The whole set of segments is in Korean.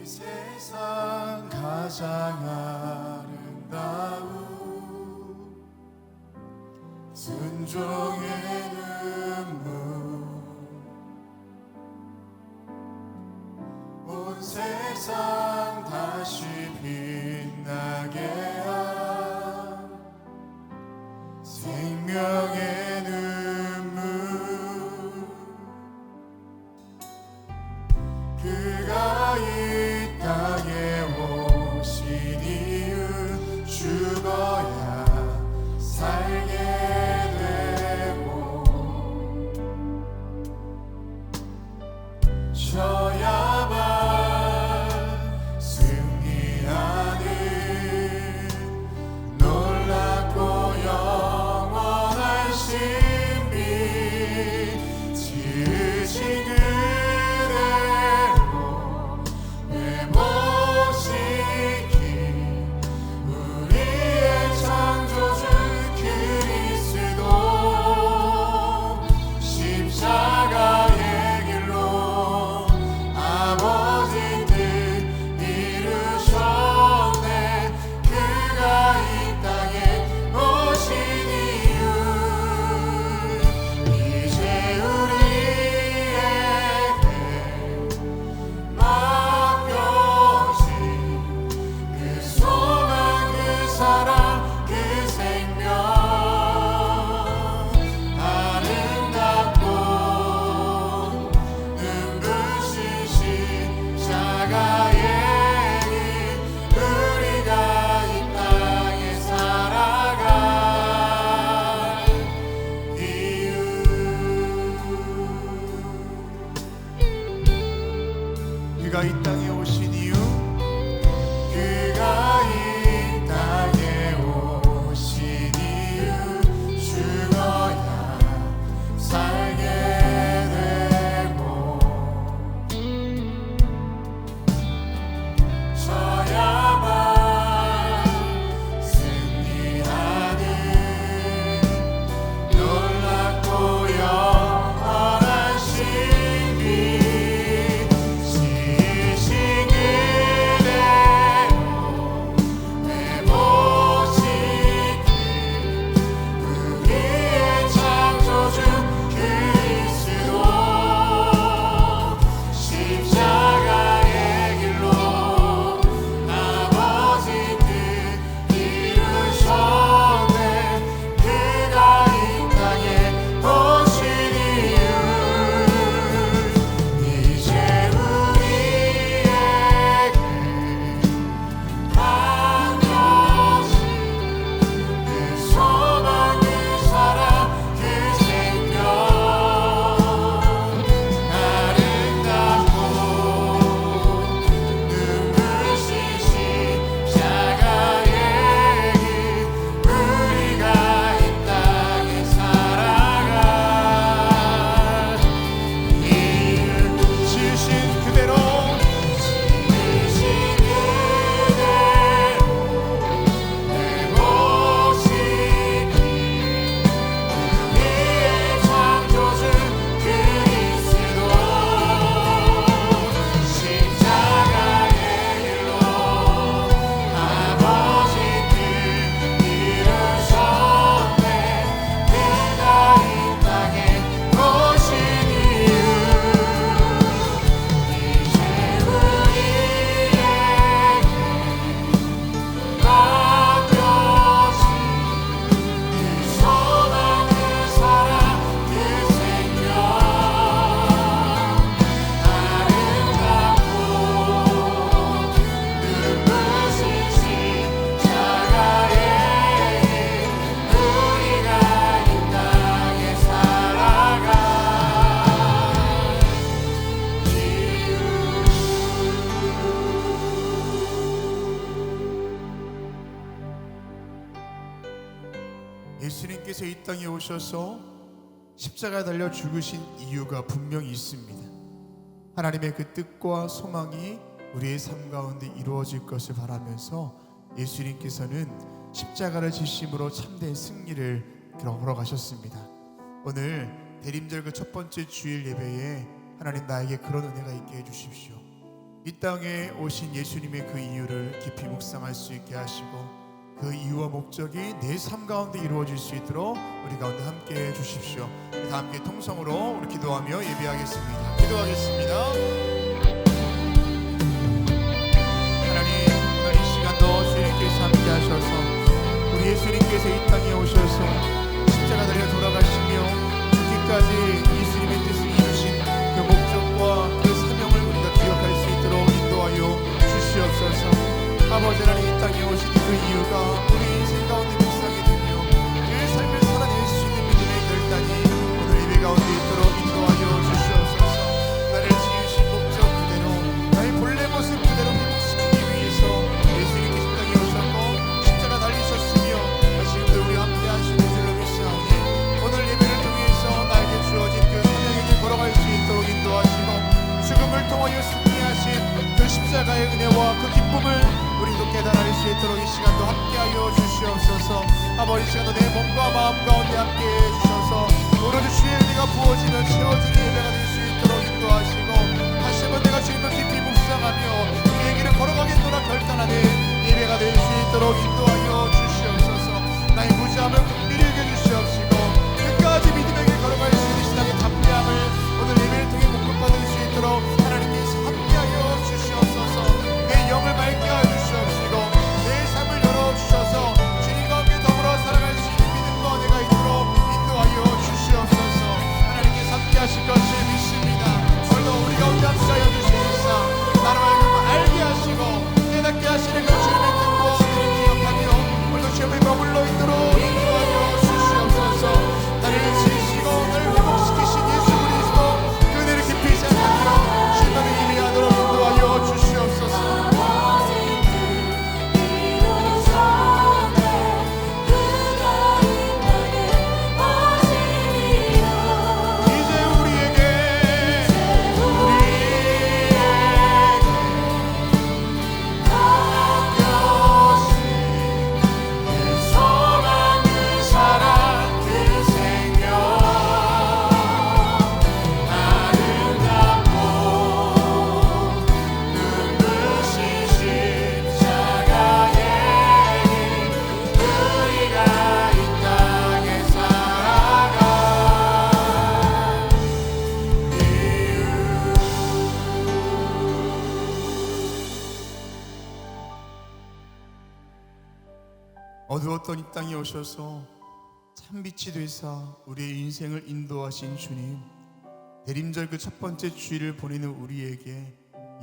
세상 가장 아름다운 순종의 눈물, 온 세상 다시 빛나게 한 생명의 눈물, 그가 이 땅에 오신 이유, 죽어야 살게 되고 져야만 승리하는 놀랍고 영원한 신비, 지으신 그대로 회복시킨 우리의 창조주 그리스도, 십자가의 길로 아버지 뜻 이루셨네. 그가 이 땅에 오신 이유, 이제 우리에게 맡겨진 그 소망, 그 사랑, 그 생명, 아름답고 눈부신 십자가의 길, 우리가 이 땅에 살아갈 이유. 그가 이 땅에 오신 이유, 그가 이 땅에 오신 이유, 죽어야 살게 되고 져야만 승리하는 놀랍고 영원한 신비, 지으신 그대로 회복시킨 우리의 창조주 그리스도, 십자가의 길로 아버지 뜻 이루셨네. 그가 이 땅에 오신 이유, 이제 우리에게 맡겨진 그 소망, 그 사랑, 그 생명, 아름답고 눈부신 십자가의 길, 우리가 이 땅에 살아갈 이유, 지으신 그대로 회복시킨 우리의 창조주 그리스도, 십자가의 길로 아버지 뜻 이루셨네. 그가 이 땅에 오신 이유, 이제 우리에게 맡겨진 그 소망, 그 사랑, 그 생명, 아름답고 눈부신 십자가의 길, 우리가 이 땅에 살아갈 이유. 예수님께서 이 땅에 오셔서 십자가에 달려 죽으신 이유가 분명히 있습니다. 하나님의 그 뜻과 소망이 우리의 삶 가운데 이루어질 것을 바라면서 예수님께서는 십자가를 지심으로 참된 승리를 걸어가셨습니다. 오늘 대림절 그 첫 번째 주일 예배에 하나님 나에게 그런 은혜가 있게 해주십시오. 이 땅에 오신 예수님의 그 이유를 깊이 묵상할 수 있게 하시고 그 이유와 목적이 내 삶 가운데 이루어질 수 있도록 우리 가운데 함께 해주십시오. 다 함께 통성으로 우리 기도하며 예배하겠습니다. 기도하겠습니다. 하나님, 오늘 이 시간도 주님께서 함께 하셔서 우리 예수님께서 이 땅에 오셔서 십자가 달려 돌아가시며 죽기까지 예수님의 뜻을 이루신 그 목적과 그 사명을 우리가 기억할 수 있도록 인도하여 주시옵소서. 아버지 하나님, 이 땅에 오신 그 이유가 우리 인생 가운데 묵상이 되며 그 삶을 살아낼 수 있는 믿음의 결단이 오늘 예배 가운데 있도록 인도하여 주시옵소서. 나를 지으신 목적 그대로 나의 본래 모습 그대로 회복시키기 위해서 예수님께서 이 땅에 오셨고 십자가 달리셨으며 지금도 우리 함께 하시는 줄로 믿사오니 오늘 예배를 통해서 나에게 주어진 그 사명의 길 걸어갈 수 있도록 인도하시고 죽음을 통하여 승리하신 그 십자가의 은혜와 그 기쁨을 우리도 깨달을 수 있도록 이 시간도 함께하여 주시옵소서. 아버지, 이 시간도 내 몸과 마음 가운데 함께해 주셔서 오로지 주의 은혜가 부어지며 채워지는 예배가 될 수 있도록 인도하시고 다시 한번 내가 주님을 깊이 묵상하며 주의 길을 걸어가겠노라 결단하는 예배가 될 수 있도록 인도하여 주시옵소서. 나의 무지함을 긍휼히 여겨주시옵시고 끝까지 믿음의 길 걸어갈 수 있는 신앙의 담대함을 오늘 예배를 통해 공급받을 수 있도록 하나님께서 함께하여 주시옵소서. 내 영을 맑게 하여 주시옵시고 내 삶을 열어주셔서 주님과 함께 더불어 살아갈 수 있는 믿음과 은혜가 있도록 인도하여 주시옵소서. 하나님께서 함께 하실 것을 믿습니다. 오늘도 우리 가운데 함께하여 주시옵소서. 나로 하여금 알게 하시고 깨닫게 하시는 그 주님의 뜻과 은혜를 기억하며 오늘도 주의 앞에 머물러 있도록 인도하여 주시옵소서. 나를 지으시고 나를 회복시키신 예수 그리스도 그 은혜를 깊이 생각하며 주님만을 예배하도록 인도하여 주시옵소서. 어두웠던 이 땅에 오셔서 참빛이 되사 우리의 인생을 인도하신 주님, 대림절 그 첫 번째 주일을 보내는 우리에게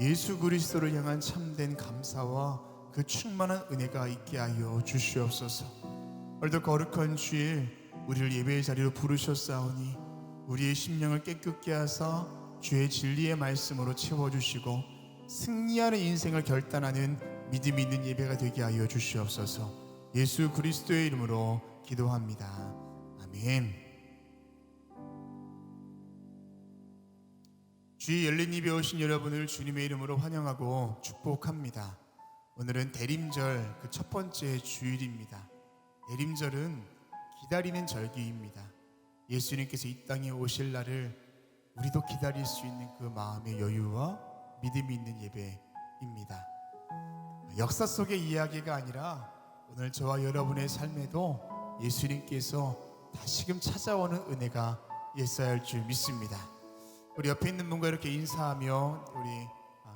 예수 그리스도를 향한 참된 감사와 그 충만한 은혜가 있게 하여 주시옵소서. 오늘도 거룩한 주일 우리를 예배의 자리로 부르셨사오니 우리의 심령을 깨끗게 하사 주의 진리의 말씀으로 채워주시고 승리하는 인생을 결단하는 믿음이 있는 예배가 되게 하여 주시옵소서. 예수 그리스도의 이름으로 기도합니다. 아멘. 주의 열린 입에 오신 여러분을 주님의 이름으로 환영하고 축복합니다. 오늘은 대림절 그 첫 번째 주일입니다. 대림절은 기다리는 절기입니다. 예수님께서 이 땅에 오실 날을 우리도 기다릴 수 있는 그 마음의 여유와 믿음이 있는 예배입니다. 역사 속의 이야기가 아니라 오늘 저와 여러분의 삶에도 예수님께서 다시금 찾아오는 은혜가 있어야 할 줄 믿습니다. 우리 옆에 있는 분과 이렇게 인사하며 우리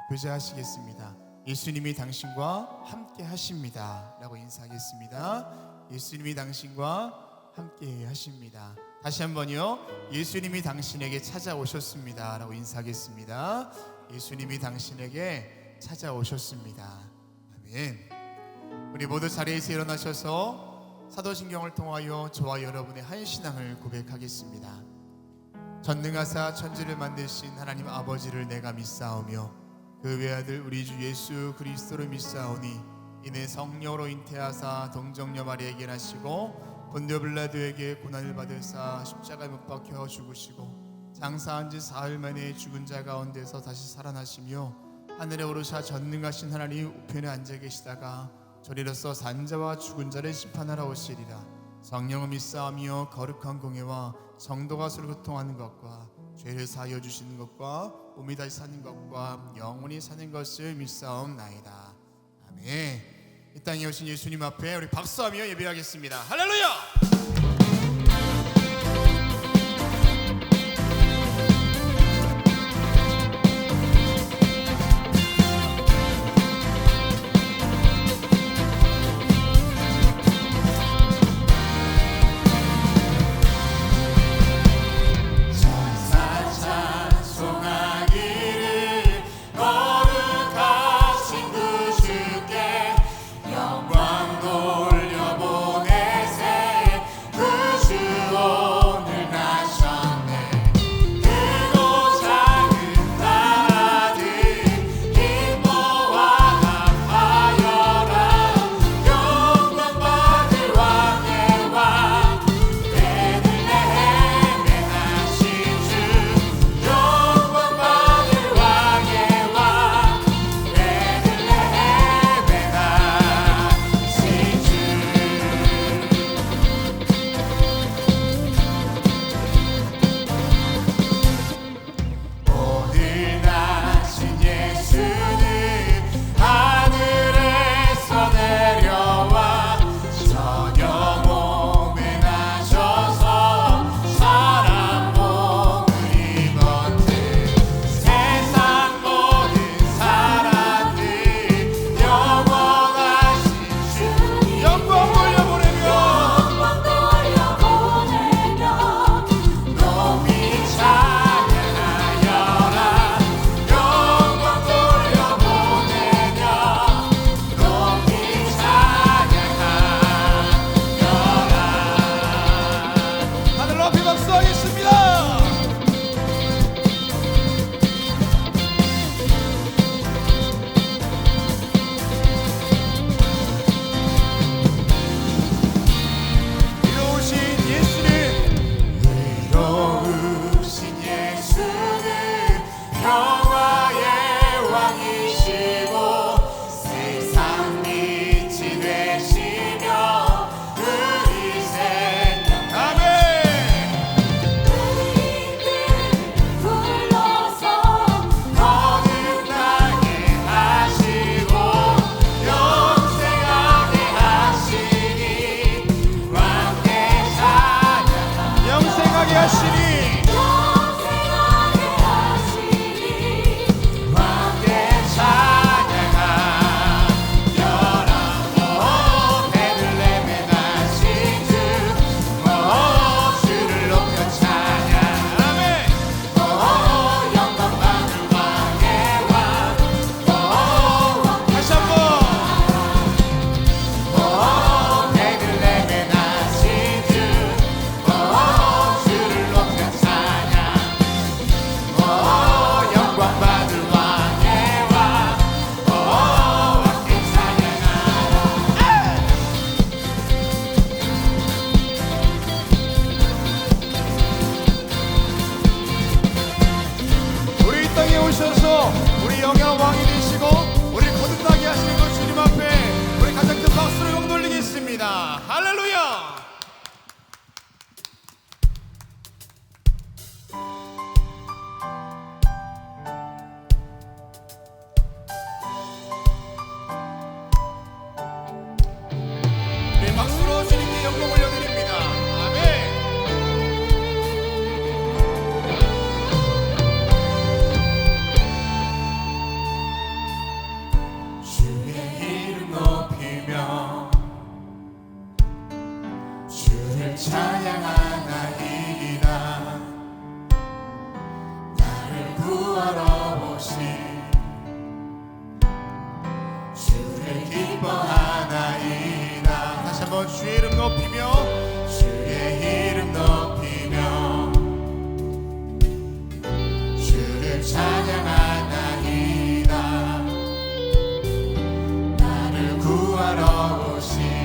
교제하시겠습니다. 예수님이 당신과 함께 하십니다 라고 인사하겠습니다. 예수님이 당신과 함께 하십니다. 다시 한번요. 예수님이 당신에게 찾아오셨습니다 라고 인사하겠습니다. 예수님이 당신에게 찾아오셨습니다. 아멘. 우리 모두 자리에서 일어나셔서 사도신경을 통하여 저와 여러분의 한 신앙을 고백하겠습니다. 전능하사 천지를 만드신 하나님 아버지를 내가 믿사오며 그 외아들 우리 주 예수 그리스도를 믿사오니 이는 성령으로 잉태하사 동정녀 마리아에게 나시고 본디오 빌라도에게 고난을 받으사 십자가에 못 박혀 죽으시고 장사한 지 사흘 만에 죽은 자 가운데서 다시 살아나시며 하늘에 오르사 전능하신 하나님 우편에 앉아 계시다가 저리로서 산자와 죽은 자를 심판하러 오시리라. 성령을 믿사오며 거룩한 공예와 성도가 서로 교통하는 것과 죄를 사하여 주시는 것과 몸이 다시 사는 것과 영원히 사는 것을 믿사옵나이다. 아멘. 이 땅에 오신 예수님 앞에 우리 박수하며 예배하겠습니다. 할렐루야. 우리 영영 왕이 되시고 우리 거듭나게 하시는 것 주님 앞에 우리 가장 큰 박수를 영 돌리겠습니다. 할렐루야. 네, 박수로 주님께 영광 올려드립니다. 아멘. 찬양하나이다. 나를 구하러 오신 주를 기뻐하나이다. 다시 한번 주의 이름 높이며 주의 이름 높이며 주를 찬양하나이다. 나를 구하러 오신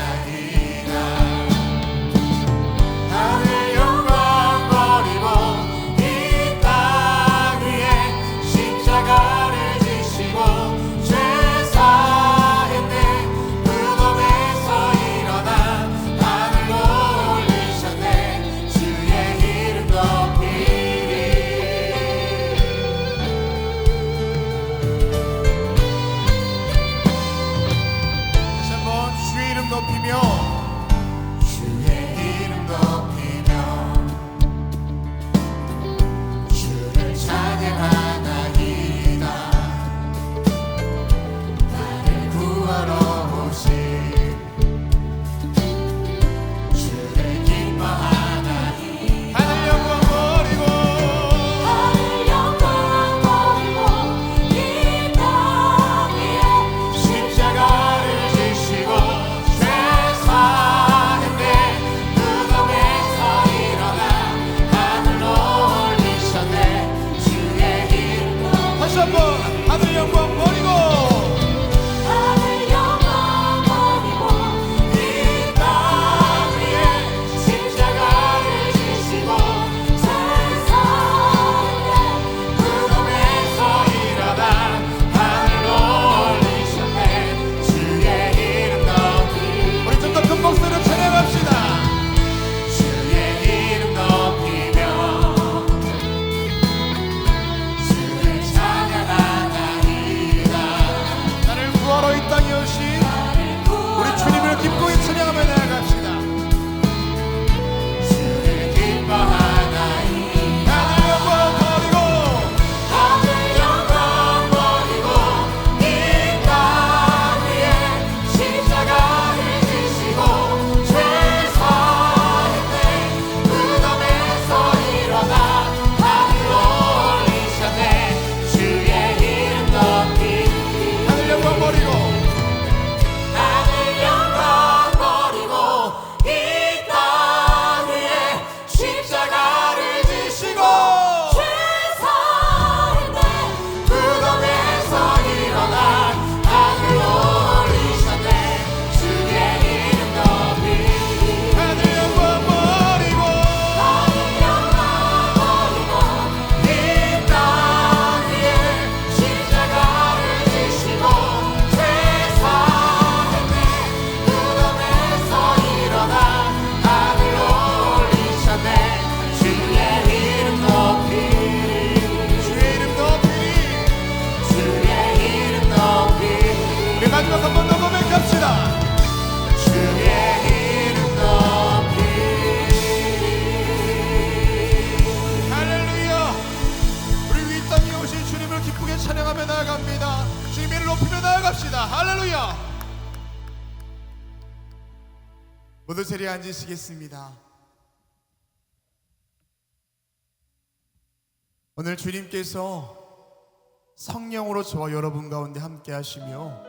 기뻐하나이다. 하늘 영광 버리고 이 땅 위에 십자가를 지시고 죄 사해 감사합니다. 할렐루야. 모두 자리에 앉으시겠습니다. 오늘 주님께서 성령으로 저와 여러분 가운데 함께 하시며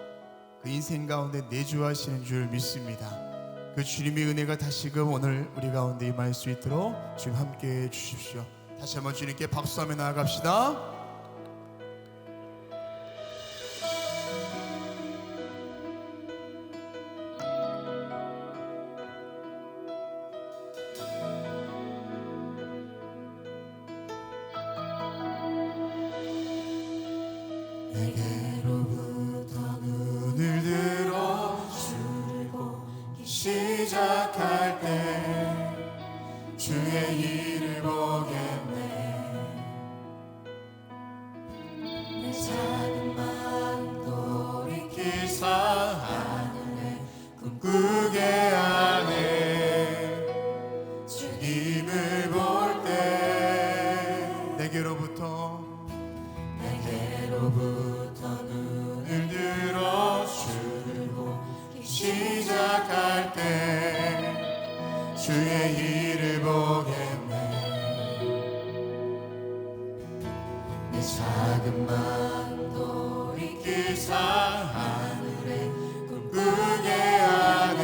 그 인생 가운데 내주하시는 줄 믿습니다. 그 주님의 은혜가 다시금 오늘 우리 가운데 임할 수 있도록 주님 함께 해 주십시오. 다시 한번 주님께 박수하며 나아갑시다. 내게로부터 눈을 들어 주를 보기 시작할 때 주의 일을 보겠네. 내 작은 마음 돌이키사 하늘에 꿈꾸게 하네. 주님을 볼 때 내게로부터 눈을 들어 주를 보기 시작할 때 주의 일을 보겠네. 내 작은 마음 돌이키사 하늘에 꿈꾸게 하네.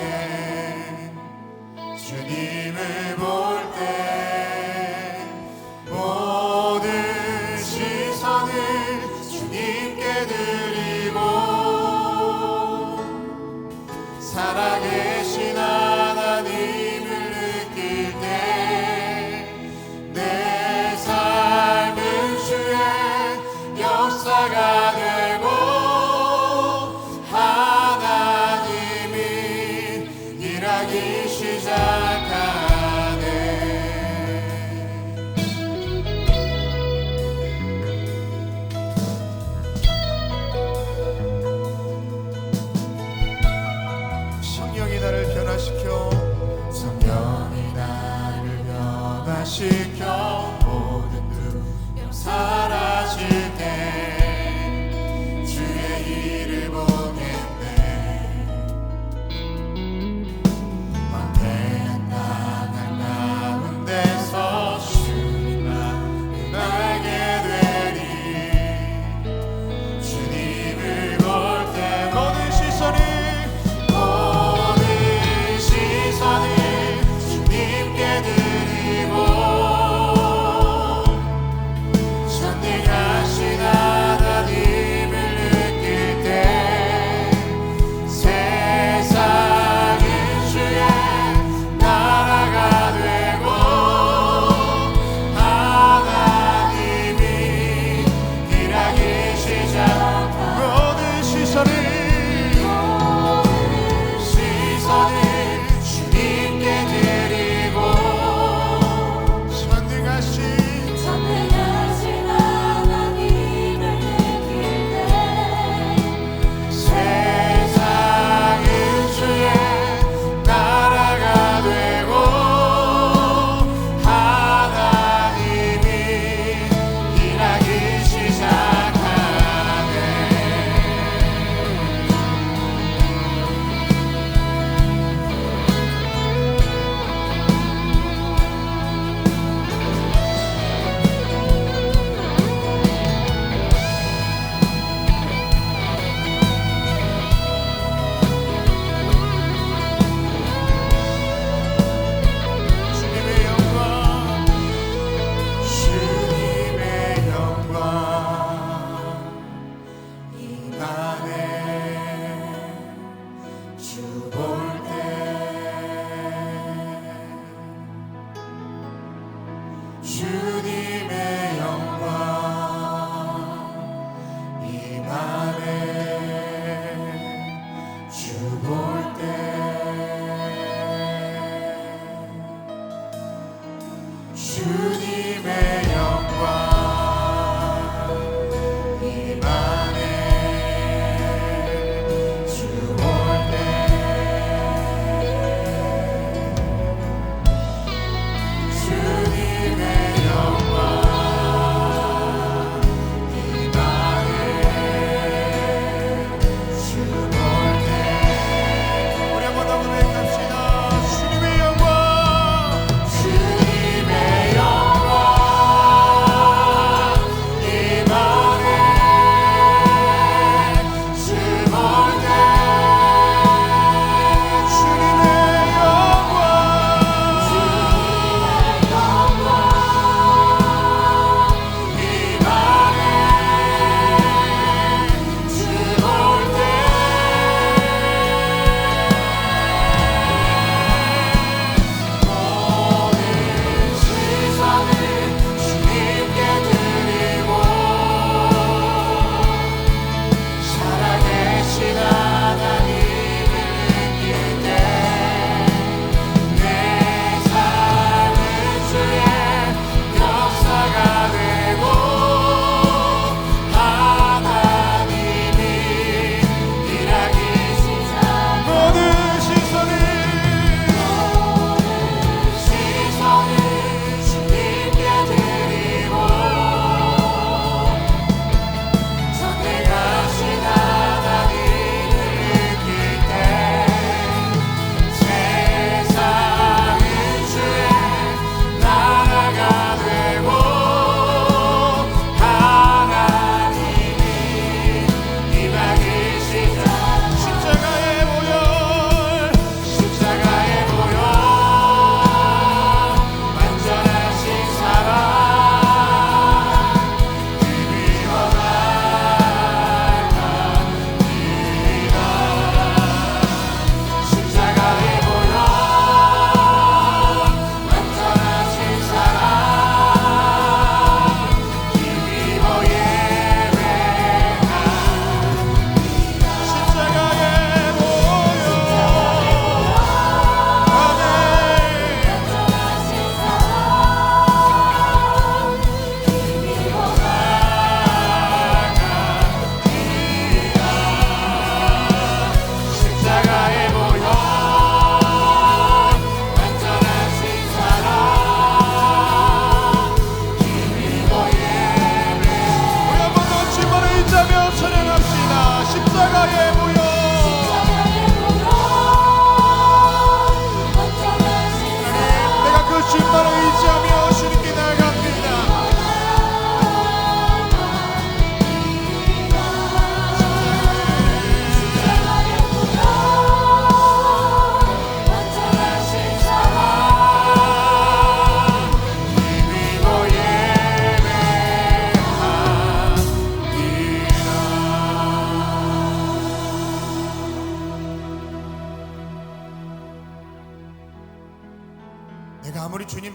주님을 볼 때 모든 시선을 주님께 드리고 살아계신 하나님을 느낄 때 내 삶은 주의 역사가 되고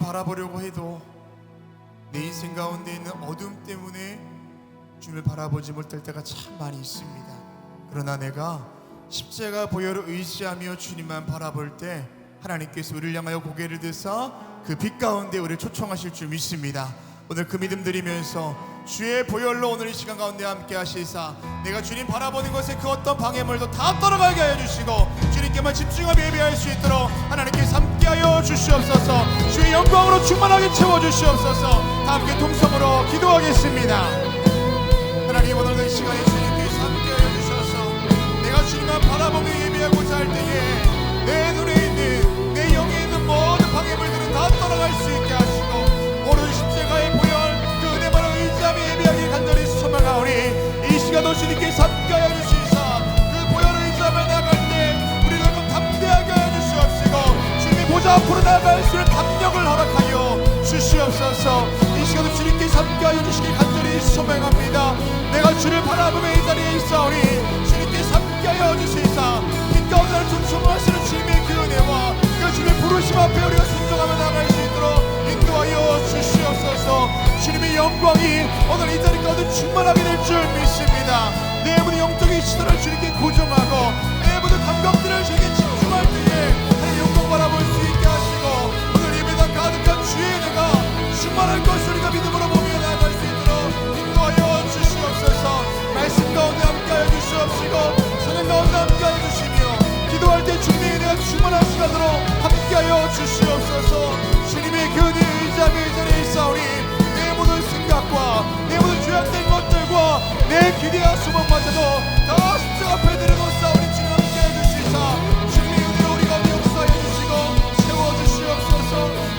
바라보려고 해도 내 인생 가운데 있는 어둠 때문에 주님을 바라보지 못할 때가 참 많이 있습니다. 그러나 내가 십자가 보혈을 의지하며 주님만 바라볼 때 하나님께서 우리를 향하여 고개를 드사 그 빛 가운데 우리를 초청하실 줄 믿습니다. 오늘 그 믿음 드리면서 주의 보혈로 오늘 이 시간 가운데 함께 하시사 내가 주님 바라보는 것에 그 어떤 방해물도 다 떨어가게 하여 주시고 주님께만 집중하며 예배할 수 있도록 하나님께서 함께하여 주시옵소서. 주의 영광으로 충만하게 채워주시옵소서. 다 함께 통성으로 기도하겠습니다. 하나님, 오늘도 이 시간에 주님께서 함께하여 주셔서 내가 주님만 바라보며 예배하고자 할 때에 내 눈에 있는 내 영에 있는 모든 방해물들은 다 떠나갈 수 있게 하시고 오늘 십자가의 보혈 그 은혜만을 의지하며 예배하기 간절히 소망하오니 이 시간도 주님께서 함께하여 주시사 그 보혈을 의지하며 나아갈 때 우리를 좀 담대하게 하여 주시옵시고 주님의 보좌 앞으로 나아갈 수 있는 담력을 허락하여 주시옵소서. 이 시간도 주님께서 함께하여 주시기 간절히 소망합니다. 내가 주를 바라보며 이 자리에 있사오니 주님께서 함께하여 주시사 빛 가운데 나를 충성하시는 주님의 그 은혜와 그 주님의 부르심 앞에 우리가 순종하며 나아갈 수 있도록 인도하여 주시옵소서. 주님의 영광이 오늘 이 자리 가운데 충만하게 될 줄 믿습니다. 내 모든 영적인 시선을 주님께 고정하고 내 모든 감각들을 주님께 집중할 때에 하나님의 영광 바라볼 수 있게 하시고 오늘 예배당 가득한 주의 은혜가 충만할 것을 우리가 믿음으로 보며 나아갈 수 있도록 인도하여 주시옵소서. 말씀 가운데 함께하여 주시옵시고 사냥 가운데 함께하여 주시며 기도할 때 주님의 은혜가 충만한 시간으로 함께하여 주시옵소서. 주님의 그 은혜에 의지하며 이 자리에 있사오니 내 모든 생각과 내 모든 죄악된 것들과 내 기대와 소망마저도 다 십자가 앞에 내려놓사오니 주님 함께해 주시사 주님의 은혜로 우리 가운데 역사해 주시고 채워주시옵소서.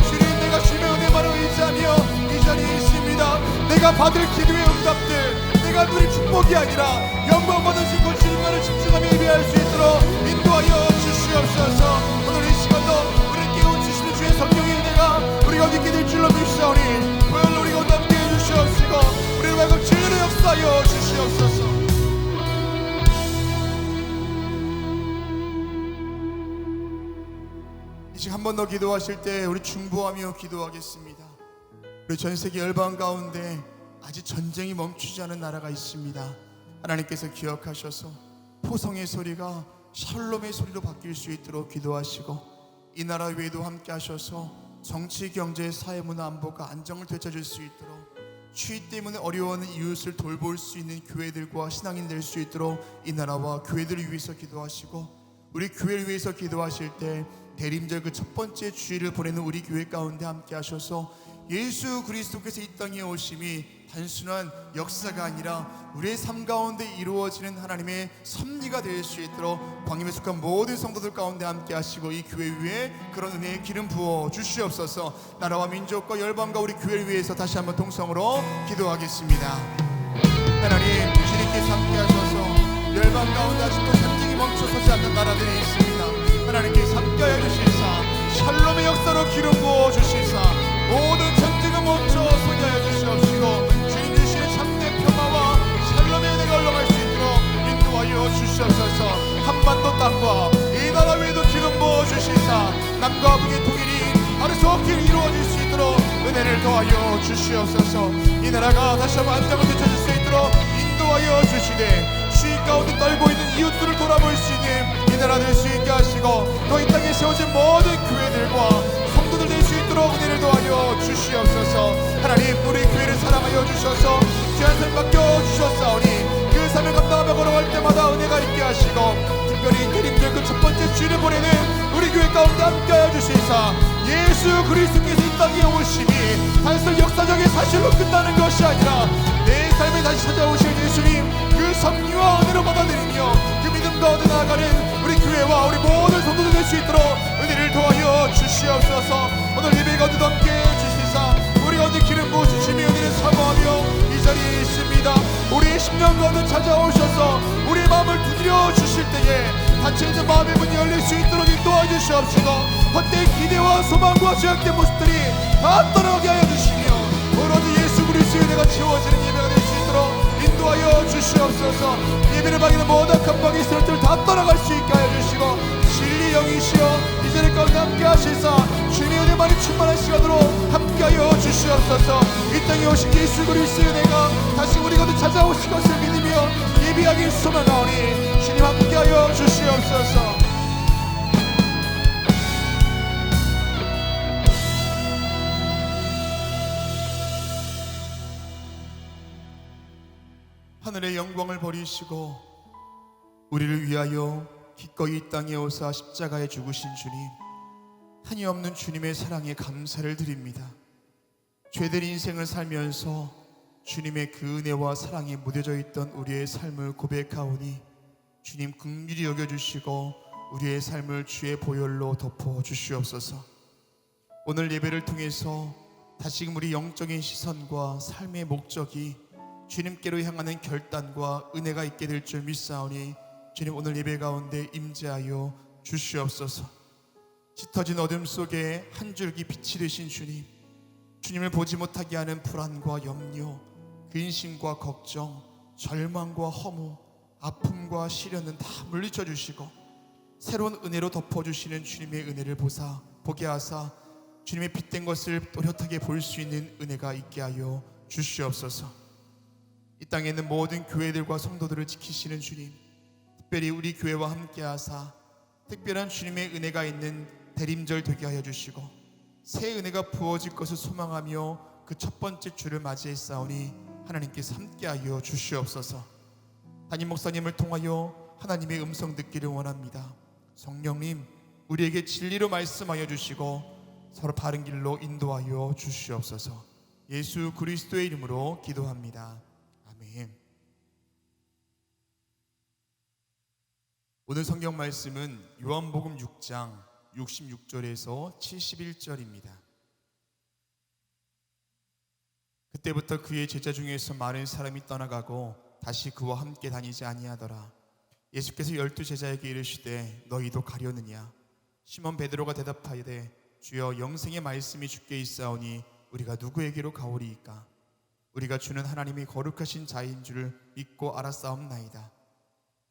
주님, 내가 주님의 은혜만을 의지하며 이 자리에 있습니다. 내가 받을 기도의 응답들 내가 누릴 축복이 아니라 영광 받으신 그 주님만을 집중하며 예배할 수 있도록 인도하여 주시옵소서. 오늘 이 시간도 우리를 깨워주시는 주의 성령의 은혜가 우리가 얻게 될 줄로 믿사오니 보혈로 우리가 함께 해주시옵시고 우리를 말고 죄를 역사하여 주시옵소서. 이제 한 번 더 기도하실 때 우리 중보하며 기도하겠습니다. 우리 전 세계 열방 가운데 아직 전쟁이 멈추지 않은 나라가 있습니다. 하나님께서 기억하셔서 포성의 소리가 샬롬의 소리로 바뀔 수 있도록 기도하시고 이 나라 외에도 함께 하셔서 정치, 경제, 사회, 문화, 안보가 안정을 되찾을 수 있도록 추위 때문에 어려워하는 이웃을 돌볼 수 있는 교회들과 신앙인 될 수 있도록 이 나라와 교회들을 위해서 기도하시고 우리 교회를 위해서 기도하실 때 대림절 그 첫 번째 주일을 보내는 우리 교회 가운데 함께 하셔서 예수 그리스도께서 이 땅에 오심이 단순한 역사가 아니라 우리의 삶 가운데 이루어지는 하나님의 섭리가 될 수 있도록 광림에 속한 모든 성도들 가운데 함께 하시고 이 교회 위에 그런 은혜의 기름 부어 주시옵소서. 나라와 민족과 열방과 우리 교회를 위해서 다시 한번 통성으로 기도하겠습니다. 하나님, 주님께서 함께 하셔서 열방 가운데 아직도 전쟁이 멈춰서지 않는 나라들이 있습니다. 하나님께서 함께하여 주시사 샬롬의 역사로 기름 부어 주시사 모든 전쟁을 멈춰 서게 하여 주시옵시고 주님 주시는 참된 평화와 샬롬의 은혜가 올라갈 수 있도록 인도하여 주시옵소서. 한반도 땅과 이 나라 외에도 기름 부어 주시사 남과 북의 통일이 하루속히 이루어질 수 있도록 은혜를 더하여 주시옵소서. 이 나라가 다시 한번 안정을 되찾을 수 있도록 인도하여 주시되 주의 가운데 떨고 있는 이웃들을 돌아볼 수 있는 이 나라 될 수 있게 하시고 또 이 땅에 세워진 모든 교회들과 성도들 될 수 있도록 은혜를 더하여 주시옵소서. 하나님, 우리 교회를 사랑하여 주셔서 귀한 삶 맡겨주셨사오니 그 삶을 감당하며 걸어갈 때마다 은혜가 있게 하시고 특별히 대림절 그 첫 번째 주일을 보내는 우리 교회 가운데 함께하여 주시사 예수 그리스도께서 이 땅에 오심이 단순 역사적인 사실로 끝나는 것이 아니라 내 삶에 다시 찾아오실 예수님 그 섭리와 은혜로 받아들이며 그 믿음 가운데 나아가는 우리 교회와 우리 모든 성도들 될 수 있도록 은혜를 더하여 주시옵소서. 오늘 예배 가운데도 함께 주시사 우리 가운데 기름 부어 주시며 은혜를 사모하며 이 자리에 있습니다. 우리 10년 가운데 찾아오셔서 우리 마음을 두드려 주실 때에 닫혀있는 마음의 문이 열릴 수 있도록 인도하여 주시옵시고 헛된 기대와 소망과 죄악된 모습들이 다 떠나게 하여 주시며 오로지 예수 그리스도의 은혜가 채워지는 예배가 될 수 있도록 인도하여 주시옵소서. 예배를 받는 모든 감각의 스트레스를 다 떠나갈 수 있게 하여 주시고 진리 영이시여 이 제자들 가운데 함께 하시사 주님의 은혜만이 충만한 시간으로 함께하여 주시옵소서. 이 땅에 오신 예수 그리스도의 은혜가 다시 우리 곁에 찾아오실 것을 믿으며 예비하게 소망하오니 주님 함께하여 주시옵소서. 하늘의 영광을 버리시고 우리를 위하여 기꺼이 이 땅에 오사 십자가에 죽으신 주님, 한이없는 주님의 사랑에 감사를 드립니다. 죄된 인생을 살면서 주님의 그 은혜와 사랑이 무뎌져 있던 우리의 삶을 고백하오니 주님 긍휼히 여겨주시고 우리의 삶을 주의 보혈로 덮어주시옵소서. 오늘 예배를 통해서 다시금 우리 영적인 시선과 삶의 목적이 주님께로 향하는 결단과 은혜가 있게 될 줄 믿사오니 주님 오늘 예배 가운데 임재하여 주시옵소서. 짙어진 어둠 속에 한 줄기 빛이 되신 주님, 주님을 보지 못하게 하는 불안과 염려, 근심과 걱정, 절망과 허무, 아픔과 시련은 다 물리쳐 주시고 새로운 은혜로 덮어주시는 주님의 은혜를 보게 하사 주님의 빛된 것을 또렷하게 볼 수 있는 은혜가 있게 하여 주시옵소서. 이 땅에 있는 모든 교회들과 성도들을 지키시는 주님, 특별히 우리 교회와 함께 하사 특별한 주님의 은혜가 있는 대림절 되게 하여 주시고 새 은혜가 부어질 것을 소망하며 그 첫 번째 주를 맞이했사오니 하나님께서 함께하여 주시옵소서. 담임 목사님을 통하여 하나님의 음성 듣기를 원합니다. 성령님, 우리에게 진리로 말씀하여 주시고 서로 바른 길로 인도하여 주시옵소서. 예수 그리스도의 이름으로 기도합니다. 아멘. 오늘 성경 말씀은 요한복음 6장 66절에서 71절입니다. 그때부터 그의 제자 중에서 많은 사람이 떠나가고 다시 그와 함께 다니지 아니하더라. 예수께서 12 제자에게 이르시되 너희도 가려느냐? 시몬 베드로가 대답하되 주여 영생의 말씀이 주께 있사오니 우리가 누구에게로 가오리이까? 우리가 주는 하나님이 거룩하신 자인 줄 믿고 알았사옵나이다.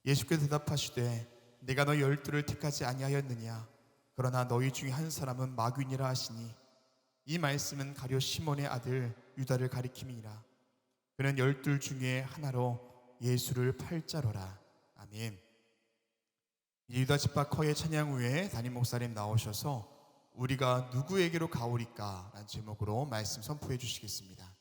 예수께서 대답하시되 내가 너 12를 택하지 아니하였느냐? 그러나 너희 중에 한 사람은 마귀니라 하시니 이 말씀은 가룟 시몬의 아들 유다를 가리킴이니라. 그는 12 중에 하나로 예수를 팔자로라. 아멘. 유다 집합 허의 찬양 후에 담임 목사님 나오셔서 우리가 누구에게로 가오리까? 라는 제목으로 말씀 선포해 주시겠습니다.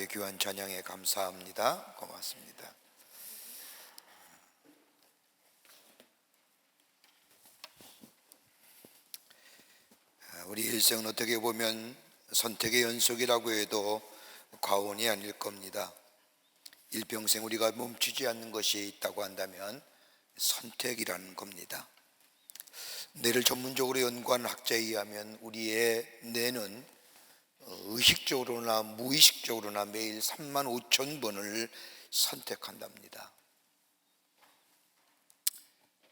하나님의 귀한 찬양에 감사합니다. 고맙습니다. 우리 일생은 어떻게 보면 선택의 연속이라고 해도 과언이 아닐 겁니다. 일평생 우리가 멈추지 않는 것이 있다고 한다면 선택이라는 겁니다. 뇌를 전문적으로 연구한 학자에 의하면 우리의 뇌는 의식적으로나 무의식적으로나 매일 3만 5천 번을 선택한답니다.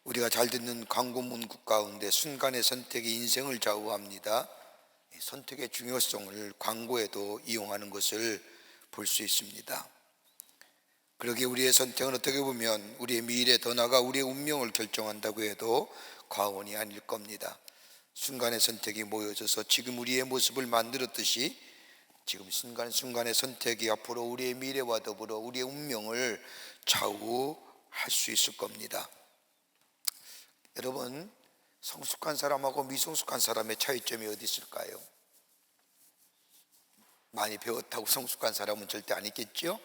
우리가 잘 듣는 광고 문구 가운데 순간의 선택이 인생을 좌우합니다. 선택의 중요성을 광고에도 이용하는 것을 볼 수 있습니다. 그러기에 우리의 선택은 어떻게 보면 우리의 미래, 더 나아가 우리의 운명을 결정한다고 해도 과언이 아닐 겁니다. 순간의 선택이 모여져서 지금 우리의 모습을 만들었듯이 지금 순간순간의 선택이 앞으로 우리의 미래와 더불어 우리의 운명을 좌우할 수 있을 겁니다. 여러분, 성숙한 사람하고 미성숙한 사람의 차이점이 어디 있을까요? 많이 배웠다고 성숙한 사람은 절대 아니겠죠?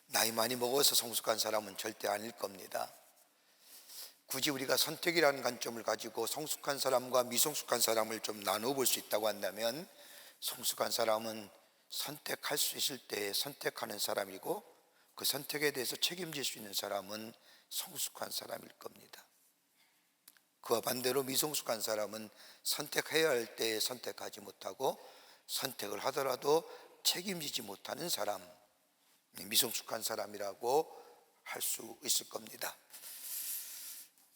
나이 많이 먹어서 성숙한 사람은 절대 아닐 겁니다. 굳이 우리가 선택이라는 관점을 가지고 성숙한 사람과 미성숙한 사람을 좀 나누어 볼 수 있다고 한다면, 성숙한 사람은 선택할 수 있을 때 선택하는 사람이고, 그 선택에 대해서 책임질 수 있는 사람은 성숙한 사람일 겁니다. 그와 반대로 미성숙한 사람은 선택해야 할 때 선택하지 못하고, 선택을 하더라도 책임지지 못하는 사람, 미성숙한 사람이라고 할 수 있을 겁니다.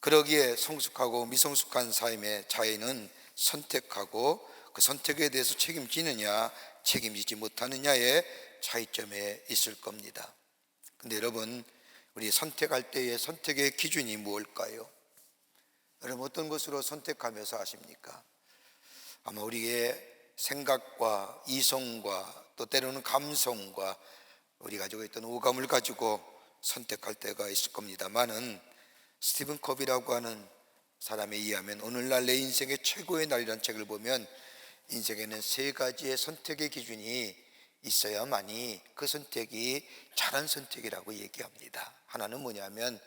그러기에 성숙하고 미성숙한 삶의 차이는 선택하고 그 선택에 대해서 책임지느냐 책임지지 못하느냐의 차이점에 있을 겁니다. 근데 여러분, 우리 선택할 때의 선택의 기준이 무엇일까요? 여러분, 어떤 것으로 선택하면서 하십니까? 아마 우리의 생각과 이성과 또 때로는 감성과 우리 가지고 있던 오감을 가지고 선택할 때가 있을 겁니다만은, 스티븐 컵이라고 하는 사람에 의하면 오늘날 내 인생의 최고의 날이라는 책을 보면 인생에는 3가지의 선택의 기준이 있어야만이 그 선택이 잘한 선택이라고 얘기합니다. 하나는 뭐냐면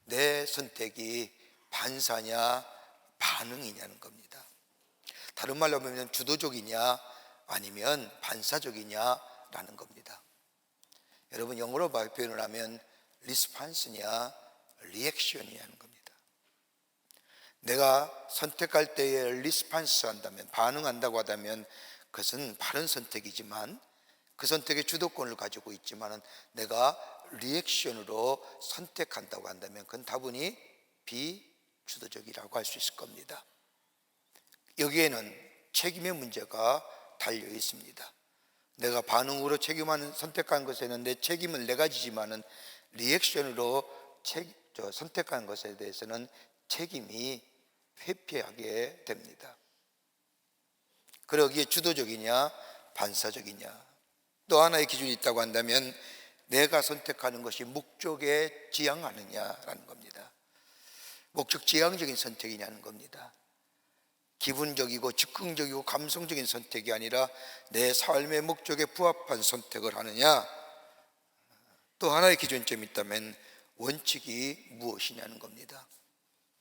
내 선택이 반사냐 반응이냐는 겁니다. 다른 말로 하면 주도적이냐 아니면 반사적이냐라는 겁니다. 여러분, 영어로 표현을 하면 리스판스냐 리액션이냐는 겁니다. 내가 선택할 때에 리스판스 한다면, 반응한다고 하다면 그것은 바른 선택이지만, 그 선택의 주도권을 가지고 있지만 내가 리액션으로 선택한다고 한다면 그건 다분히 비주도적이라고 할 수 있을 겁니다. 여기에는 책임의 문제가 달려 있습니다. 내가 반응으로 책임하는 선택한 것에는 내 책임을 내가 지지만은 리액션으로 선택한 것에 대해서는 책임이 회피하게 됩니다. 그러기에 주도적이냐 반사적이냐, 또 하나의 기준이 있다고 한다면 내가 선택하는 것이 목적에 지향하느냐라는 겁니다. 목적 지향적인 선택이냐는 겁니다. 기분적이고 즉흥적이고 감성적인 선택이 아니라 내 삶의 목적에 부합한 선택을 하느냐. 또 하나의 기준점이 있다면 원칙이 무엇이냐는 겁니다.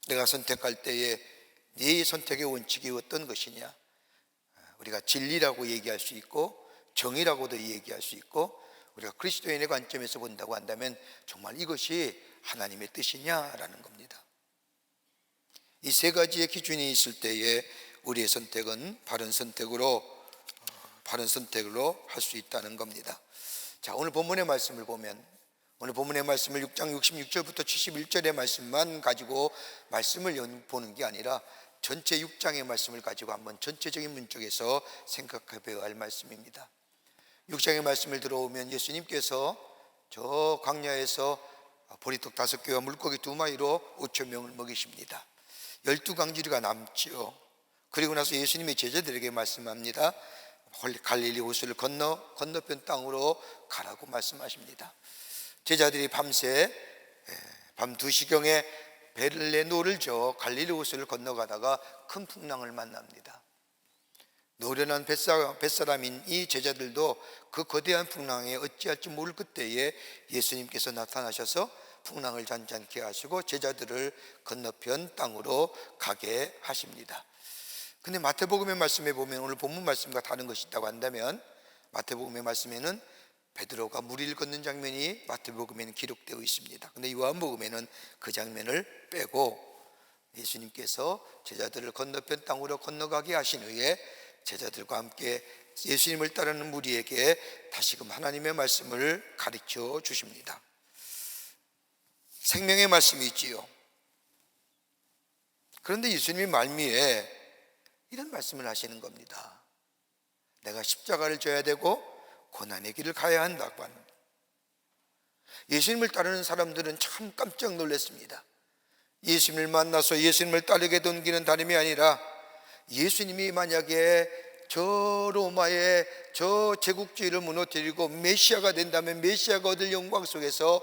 내가 선택할 때에 네 선택의 원칙이 어떤 것이냐. 우리가 진리라고 얘기할 수 있고 정의라고도 얘기할 수 있고, 우리가 그리스도인의 관점에서 본다고 한다면 정말 이것이 하나님의 뜻이냐라는 겁니다. 이 3가지의 기준이 있을 때에 우리의 선택은 바른 선택으로 할 수 있다는 겁니다. 자, 오늘 본문의 말씀을 보면, 오늘 본문의 말씀을 6장 66절부터 71절의 말씀만 가지고 말씀을 보는 게 아니라 전체 6장의 말씀을 가지고 한번 전체적인 문쪽에서 생각해 봐야 할 말씀입니다. 6장의 말씀을 들어오면 예수님께서 저 광야에서 보리떡 5개와 물고기 2마리로 5천 명을 먹이십니다. 12강주리가 남지요. 그리고 나서 예수님이 제자들에게 말씀합니다. 갈릴리 호수를 건너편 땅으로 가라고 말씀하십니다. 제자들이 밤새 밤 2시경에 배를 내노를 저 갈릴리 호수를 건너가다가 큰 풍랑을 만납니다. 노련한 뱃사람인 이 제자들도 그 거대한 풍랑에 어찌할지 모를 그때에 예수님께서 나타나셔서 풍랑을 잔잔케 하시고 제자들을 건너편 땅으로 가게 하십니다. 근데 마태복음의 말씀에 보면 오늘 본문 말씀과 다른 것이 있다고 한다면, 마태복음의 말씀에는 베드로가 물 위를 걷는 장면이 마태복음에는 기록되어 있습니다. 근데 요한복음에는 그 장면을 빼고 예수님께서 제자들을 건너편 땅으로 건너가게 하신 후에 제자들과 함께 예수님을 따르는 무리에게 다시금 하나님의 말씀을 가르쳐 주십니다. 생명의 말씀이 있지요. 그런데 예수님이 말미에 이런 말씀을 하시는 겁니다. 내가 십자가를 져야 되고 고난의 길을 가야 한다고 하는. 예수님을 따르는 사람들은 참 깜짝 놀랐습니다. 예수님을 만나서 예수님을 따르게 된 길은 다름이 아니라, 예수님이 만약에 저 로마의 저 제국주의를 무너뜨리고 메시아가 된다면 메시아가 얻을 영광 속에서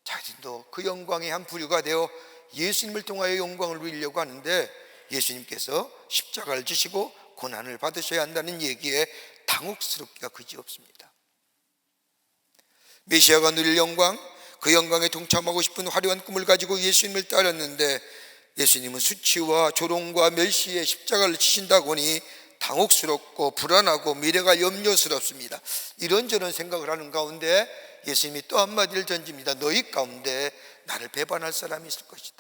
자신도 그 영광의 한 부류가 되어 예수님을 통하여 영광을 누리려고 하는데, 예수님께서 십자가를 지시고 고난을 받으셔야 한다는 얘기에 당혹스럽기가 그지없습니다. 메시아가 누릴 영광, 그 영광에 동참하고 싶은 화려한 꿈을 가지고 예수님을 따랐는데, 예수님은 수치와 조롱과 멸시의 십자가를 지신다고 하니 당혹스럽고 불안하고 미래가 염려스럽습니다. 이런저런 생각을 하는 가운데 예수님이 또 한마디를 던집니다. 너희 가운데 나를 배반할 사람이 있을 것이다.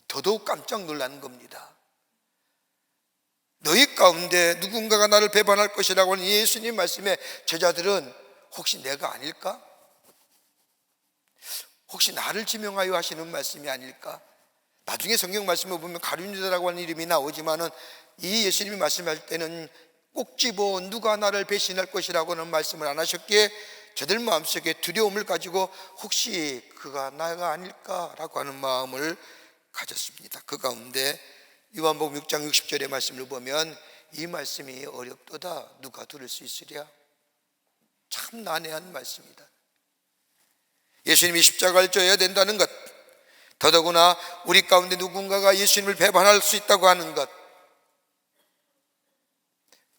더더욱 깜짝 놀라는 겁니다. 너희 가운데 누군가가 나를 배반할 것이라고 하는 예수님 말씀에 제자들은 혹시 내가 아닐까? 혹시 나를 지명하여 하시는 말씀이 아닐까? 나중에 성경 말씀을 보면 가룟유다라고 하는 이름이 나오지만은 이 예수님이 말씀할 때는 꼭 집어 누가 나를 배신할 것이라고는 말씀을 안 하셨기에 저들 마음속에 두려움을 가지고 혹시 그가 나가 아닐까라고 하는 마음을 가졌습니다. 그 가운데 요한복음 6장 60절의 말씀을 보면 이 말씀이 어렵도다 누가 들을 수 있으랴. 참 난해한 말씀이다. 예수님이 십자가를 져야 된다는 것, 더더구나 우리 가운데 누군가가 예수님을 배반할 수 있다고 하는 것.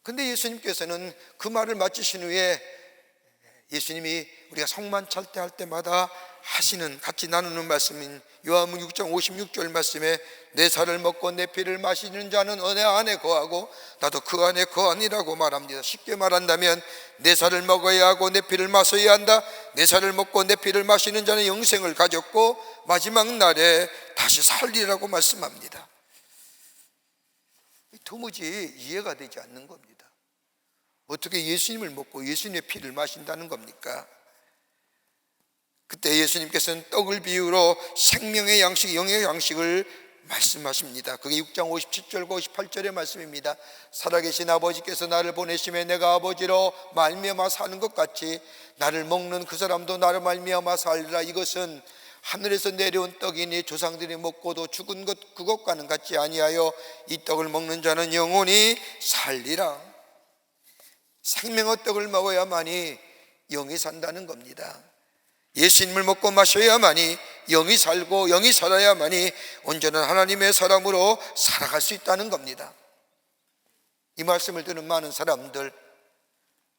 근데 예수님께서는 그 말을 마치신 후에 예수님이 우리가 성만찰 때 할 때마다 하시는, 같이 나누는 말씀인 요한복음 6장 56절 말씀에 내 살을 먹고 내 피를 마시는 자는 내 안에 거하고 나도 그 안에 거하니라고 말합니다. 쉽게 말한다면 내 살을 먹어야 하고 내 피를 마셔야 한다. 내 살을 먹고 내 피를 마시는 자는 영생을 가졌고 마지막 날에 다시 살리라고 말씀합니다. 도무지 이해가 되지 않는 겁니다. 어떻게 예수님을 먹고 예수님의 피를 마신다는 겁니까? 그때 예수님께서는 떡을 비유로 생명의 양식, 영의 양식을 말씀하십니다. 그게 6장 57절과 58절의 말씀입니다. 살아계신 아버지께서 나를 보내심에 내가 아버지로 말미암아 사는 것 같이 나를 먹는 그 사람도 나를 말미암아 살리라. 이것은 하늘에서 내려온 떡이니 조상들이 먹고도 죽은 것 그것과는 같지 아니하여 이 떡을 먹는 자는 영원히 살리라. 생명의 떡을 먹어야만이 영이 산다는 겁니다. 예수님을 먹고 마셔야만이 영이 살고 영이 살아야만이 온전한 하나님의 사람으로 살아갈 수 있다는 겁니다. 이 말씀을 듣는 많은 사람들,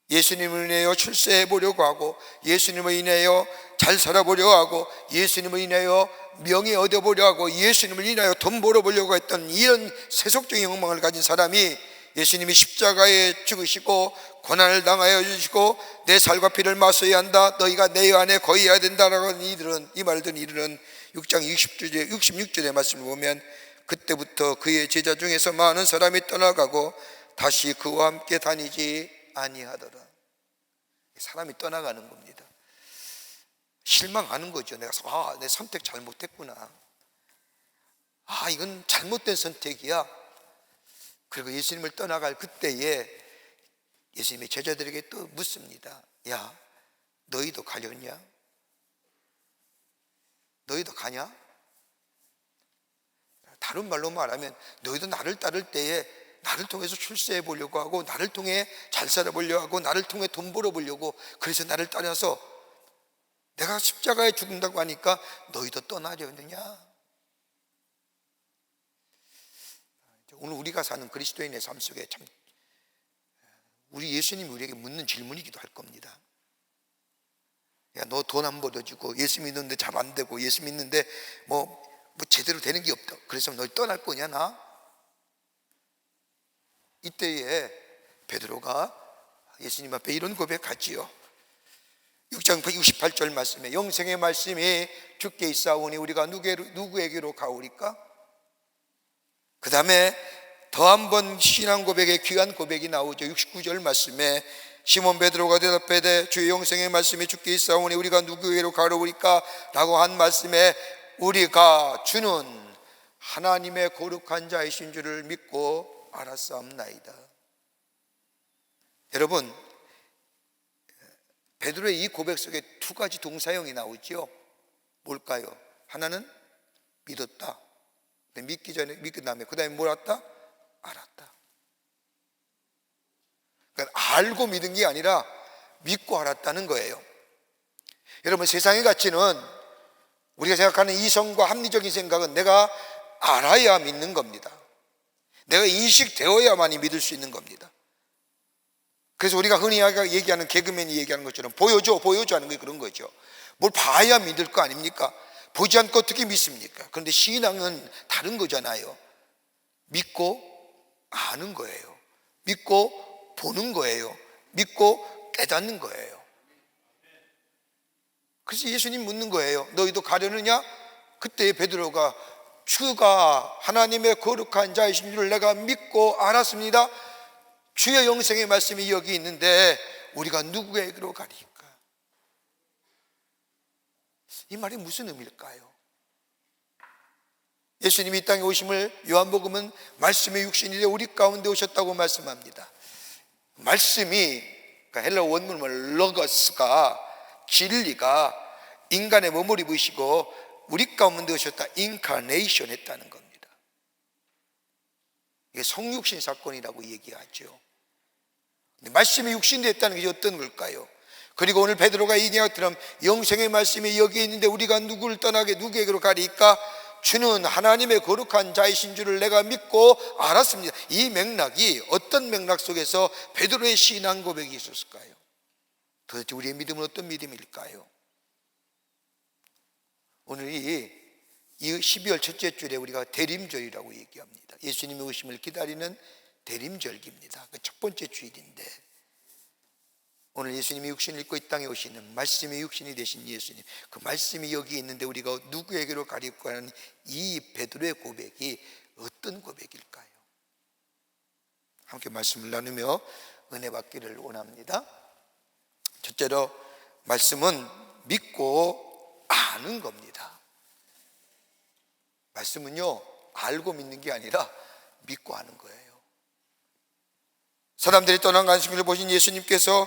예수님을 인하여 출세해 보려고 하고 예수님을 인하여 잘 살아보려고 하고 예수님을 인하여 명예 얻어보려고 하고 예수님을 인하여 돈 벌어보려고 했던 이런 세속적인 욕망을 가진 사람이 예수님이 십자가에 죽으시고 고난을 당하여 주시고 내 살과 피를 마셔야 한다, 너희가 내 안에 거해야 된다라고 하는 이 말을 듣는 이들은 6장 66절의 말씀을 보면 그때부터 그의 제자 중에서 많은 사람이 떠나가고 다시 그와 함께 다니지 아니하더라. 사람이 떠나가는 겁니다. 실망하는 거죠. 내가 내 선택 잘못했구나. 이건 잘못된 선택이야. 그리고 예수님을 떠나갈 그때에 예수님이 제자들에게 또 묻습니다. 야, 너희도 가려냐? 너희도 가냐? 다른 말로 말하면 너희도 나를 따를 때에 나를 통해서 출세해 보려고 하고 나를 통해 잘 살아보려고 하고 나를 통해 돈 벌어보려고, 그래서 나를 따라서 내가 십자가에 죽는다고 하니까 너희도 떠나려느냐? 오늘 우리가 사는 그리스도인의 삶 속에 참 우리 예수님이 우리에게 묻는 질문이기도 할 겁니다. 야, 너 돈 안 벌어주고 예수 믿는데 잘 안 되고 예수 믿는데 뭐 제대로 되는 게 없다. 그래서 널 떠날 거냐 나? 이때에 베드로가 예수님 앞에 이런 고백하지요. 6장 168절 말씀에 영생의 말씀이 주께 있사오니 우리가 누구에게로 가오리까? 그 다음에 더 한 번 신앙 고백의 귀한 고백이 나오죠. 69절 말씀에 시몬 베드로가 대답하되 주의 영생의 말씀이 주께 있사오니 우리가 누구에게로 가오리까? 라고 한 말씀에 우리가 주는 하나님의 거룩한 자이신 줄을 믿고 알았사옵나이다. 여러분, 베드로의 이 고백 속에 두 가지 동사형이 나오죠. 뭘까요? 하나는 믿었다. 믿기 전에 믿은 다음에 그 다음에 뭘 알았다? 알았다. 그러니까 알고 믿은 게 아니라 믿고 알았다는 거예요. 여러분, 세상의 가치는 우리가 생각하는 이성과 합리적인 생각은 내가 알아야 믿는 겁니다. 내가 인식되어야만이 믿을 수 있는 겁니다. 그래서 우리가 흔히 얘기하는 개그맨이 얘기하는 것처럼 보여줘 하는 게 그런 거죠. 뭘 봐야 믿을 거 아닙니까? 보지 않고 어떻게 믿습니까? 그런데 신앙은 다른 거잖아요. 믿고 아는 거예요. 믿고 보는 거예요. 믿고 깨닫는 거예요. 그래서 예수님 묻는 거예요. 너희도 가려느냐? 그때 베드로가 주가 하나님의 거룩한 자이신 줄 내가 믿고 알았습니다. 주의 영생의 말씀이 여기 있는데 우리가 누구에게로 가리까? 이 말이 무슨 의미일까요? 예수님이 이 땅에 오심을 요한복음은 말씀의 육신이 되어 우리 가운데 오셨다고 말씀합니다. 말씀이, 그러니까 헬라 원문은 로거스가, 진리가 인간의 몸을 입으시고 우리 가운데 오셨다, 인카네이션 했다는 겁니다. 이게 성육신 사건이라고 얘기하죠. 말씀이 육신이 됐다는 게 어떤 걸까요? 그리고 오늘 베드로가 얘기한 것처럼 영생의 말씀이 여기 있는데 우리가 누구를 떠나게 누구에게로 가리까? 주는 하나님의 거룩한 자이신 줄을 내가 믿고 알았습니다. 이 맥락이 어떤 맥락 속에서 베드로의 신앙 고백이 있었을까요? 도대체 우리의 믿음은 어떤 믿음일까요? 오늘 이 12월 첫째 주일에 우리가 대림절이라고 얘기합니다. 예수님의 오심을 기다리는 대림절기입니다. 그 첫 번째 주일인데 오늘 예수님이 육신을 입고 이 땅에 오시는 말씀이 육신이 되신 예수님, 그 말씀이 여기 있는데 우리가 누구에게로 가리고 하는 이 베드로의 고백이 어떤 고백일까요? 함께 말씀을 나누며 은혜 받기를 원합니다. 첫째로 말씀은 믿고 아는 겁니다. 말씀은요, 알고 믿는 게 아니라 믿고 아는 거예요. 사람들이 떠난 간식을 보신 예수님께서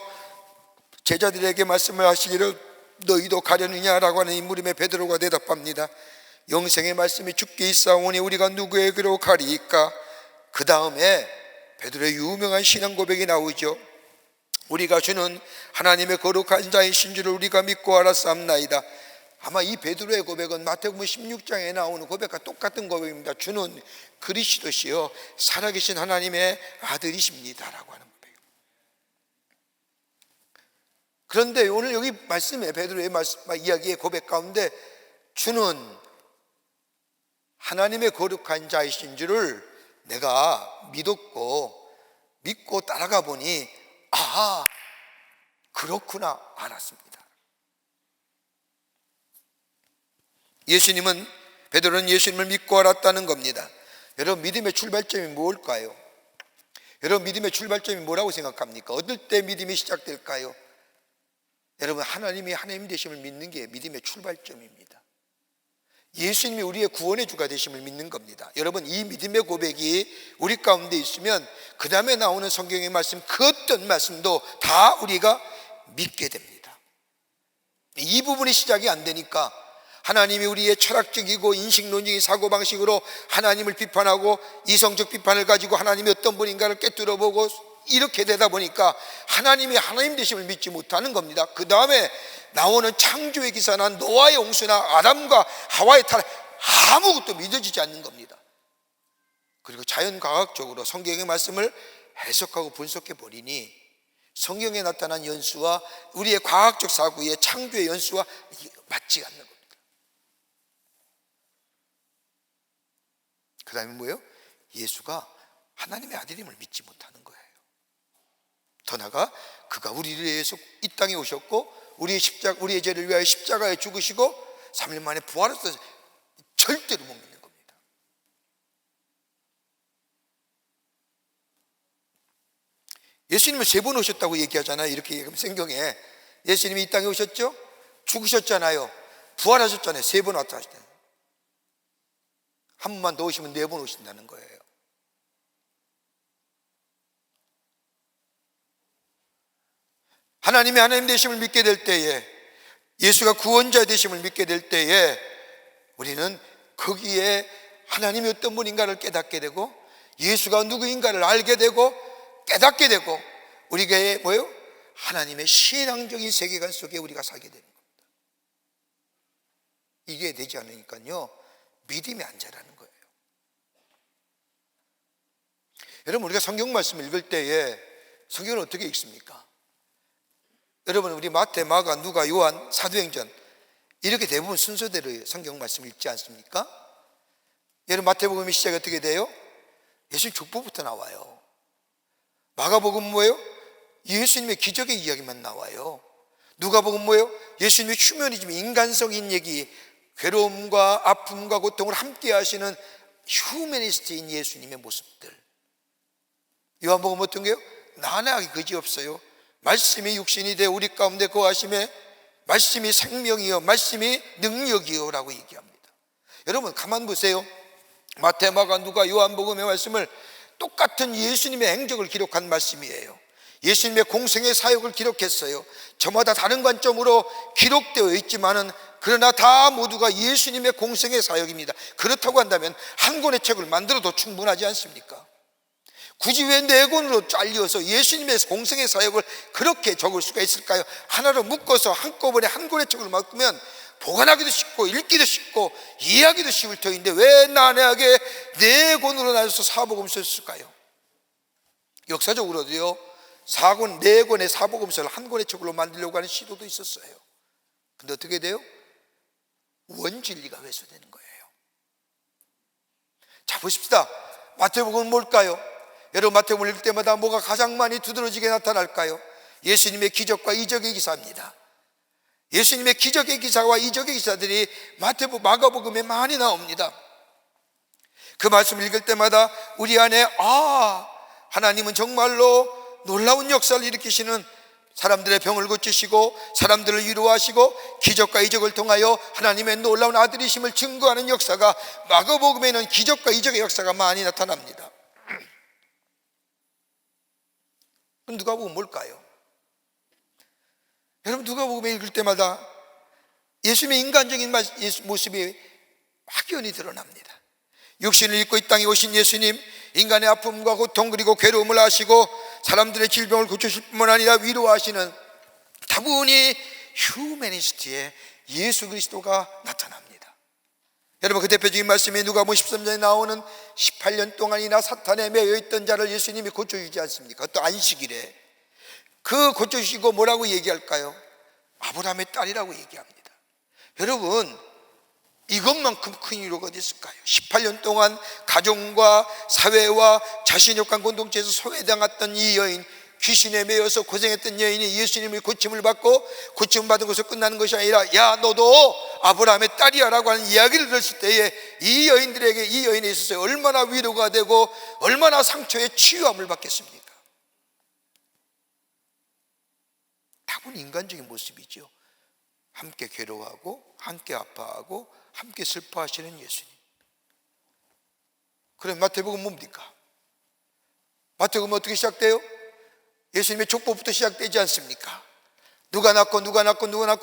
제자들에게 말씀을 하시기를 너희도 가려느냐라고 하는 이 물음에 베드로가 대답합니다. 영생의 말씀이 주께 있사오니 우리가 누구에게로 가리이까? 그 다음에 베드로의 유명한 신앙 고백이 나오죠. 우리가 주는 하나님의 거룩한 자이신 줄을 우리가 믿고 알았사옵나이다. 아마 이 베드로의 고백은 마태복음 16장에 나오는 고백과 똑같은 고백입니다. 주는 그리스도시요 살아계신 하나님의 아들이십니다 라고 하는 고백. 그런데 오늘 여기 말씀에 베드로의 이야기의 고백 가운데 주는 하나님의 거룩한 자이신 줄을 내가 믿고 따라가 보니 그렇구나 알았습니다. 베드로는 예수님을 믿고 알았다는 겁니다. 여러분, 믿음의 출발점이 뭘까요? 여러분, 믿음의 출발점이 뭐라고 생각합니까? 어떨 때 믿음이 시작될까요? 여러분, 하나님이 하나님 되심을 믿는 게 믿음의 출발점입니다. 예수님이 우리의 구원의 주가 되심을 믿는 겁니다. 여러분, 이 믿음의 고백이 우리 가운데 있으면 그 다음에 나오는 성경의 말씀, 그 어떤 말씀도 다 우리가 믿게 됩니다. 이 부분이 시작이 안 되니까 하나님이 우리의 철학적이고 인식론적인 사고방식으로 하나님을 비판하고 이성적 비판을 가지고 하나님이 어떤 분인가를 꿰뚫어보고 이렇게 되다 보니까 하나님이 하나님 되심을 믿지 못하는 겁니다. 그 다음에 나오는 창조의 기사나 노아의 홍수나 아담과 하와의 타락, 아무것도 믿어지지 않는 겁니다. 그리고 자연과학적으로 성경의 말씀을 해석하고 분석해 버리니 성경에 나타난 연수와 우리의 과학적 사고의 창조의 연수와 맞지 않는 겁니다. 그 다음에 뭐예요? 예수가 하나님의 아들임을 믿지 못하는 거예요. 더 나아가 그가 우리를 위해서 이 땅에 오셨고 우리의 죄를 위하여 십자가에 죽으시고 3일 만에 부활했어요. 절대로 못 믿는 겁니다. 예수님은 3번 오셨다고 얘기하잖아요. 이렇게 얘기하면 성경에 예수님이 이 땅에 오셨죠? 죽으셨잖아요. 부활하셨잖아요. 3번 왔다 하시잖아요. 한 번만 더 오시면 4번 오신다는 거예요. 하나님의 하나님 되심을 믿게 될 때에, 예수가 구원자 되심을 믿게 될 때에 우리는 거기에 하나님이 어떤 분인가를 깨닫게 되고 예수가 누구인가를 알게 되고 깨닫게 되고 우리가 뭐예요? 하나님의 신앙적인 세계관 속에 우리가 살게 되는 겁니다. 이게 되지 않으니까요 믿음이 안 자라는 거예요. 여러분, 우리가 성경 말씀을 읽을 때에 성경을 어떻게 읽습니까? 여러분, 우리 마태, 마가, 누가, 요한, 사도행전 이렇게 대부분 순서대로 성경 말씀을 읽지 않습니까? 여러분, 마태복음의 시작이 어떻게 돼요? 예수님 족보부터 나와요. 마가복음 뭐예요? 예수님의 기적의 이야기만 나와요. 누가복음 뭐예요? 예수님의 휴머니즘, 인간적인 얘기, 괴로움과 아픔과 고통을 함께 하시는 휴머니스트인 예수님의 모습들. 요한복음 어떤 게요? 나나하게 그지없어요. 말씀이 육신이 되어 우리 가운데 거하심에 말씀이 생명이요 말씀이 능력이요 라고 얘기합니다. 여러분 가만 보세요. 마태, 마가, 누가, 요한복음의 말씀을 똑같은 예수님의 행적을 기록한 말씀이에요. 예수님의 공생의 사역을 기록했어요. 저마다 다른 관점으로 기록되어 있지만은 그러나 다 모두가 예수님의 공생의 사역입니다. 그렇다고 한다면 한 권의 책을 만들어도 충분하지 않습니까? 굳이 왜 4권으로 잘려서 예수님의 공생의 사역을 그렇게 적을 수가 있을까요? 하나로 묶어서 한꺼번에 한 권의 책을 맡으면 보관하기도 쉽고 읽기도 쉽고 이해하기도 쉬울 터인데 왜 난해하게 4권으로 나눠서 사복음서를 쓸까요? 역사적으로도요 4권의 사복음서를 한 권의 책으로 만들려고 하는 시도도 있었어요. 근데 어떻게 돼요? 원진리가 왜소되는 거예요. 자, 보십시다. 마태복음은 뭘까요? 여러분, 마태복음을 읽을 때마다 뭐가 가장 많이 두드러지게 나타날까요? 예수님의 기적과 이적의 기사입니다. 예수님의 기적의 기사와 이적의 기사들이 마가복음에 많이 나옵니다. 그 말씀을 읽을 때마다 우리 안에 하나님은 정말로 놀라운 역사를 일으키시는, 사람들의 병을 고치시고 사람들을 위로하시고 기적과 이적을 통하여 하나님의 놀라운 아들이심을 증거하는 역사가, 마가복음에는 기적과 이적의 역사가 많이 나타납니다. 누가복음 뭘까요? 여러분, 누가복음에 읽을 때마다 예수님의 인간적인 모습이 확연히 드러납니다. 육신을 입고 이 땅에 오신 예수님, 인간의 아픔과 고통 그리고 괴로움을 아시고 사람들의 질병을 고치실 뿐만 아니라 위로하시는 다분히 휴머니스트의 예수 그리스도가 나타납니다. 여러분, 그 대표적인 말씀이 누가복음 13장에 나오는 18년 동안이나 사탄에 매여있던 자를 예수님이 고쳐주지 않습니까? 또 안식일에 그 고쳐주시고 뭐라고 얘기할까요? 아브라함의 딸이라고 얘기합니다. 여러분, 이것만큼 큰 위로가 어디 있을까요? 18년 동안 가정과 사회와 자신역한 공동체에서 소외당했던 이 여인, 귀신에 매여서 고생했던 여인이 예수님의 고침을 받고 고침 받은 것으로 끝나는 것이 아니라 야 너도 아브라함의 딸이야 라고 하는 이야기를 들었을 때에 이 여인들에게, 이 여인에 있어서 얼마나 위로가 되고 얼마나 상처의 치유함을 받겠습니까? 다분 인간적인 모습이죠. 함께 괴로워하고 함께 아파하고 함께 슬퍼하시는 예수님. 그럼 마태복음 뭡니까? 마태복음 어떻게 시작돼요? 예수님의 족보부터 시작되지 않습니까? 누가 낳고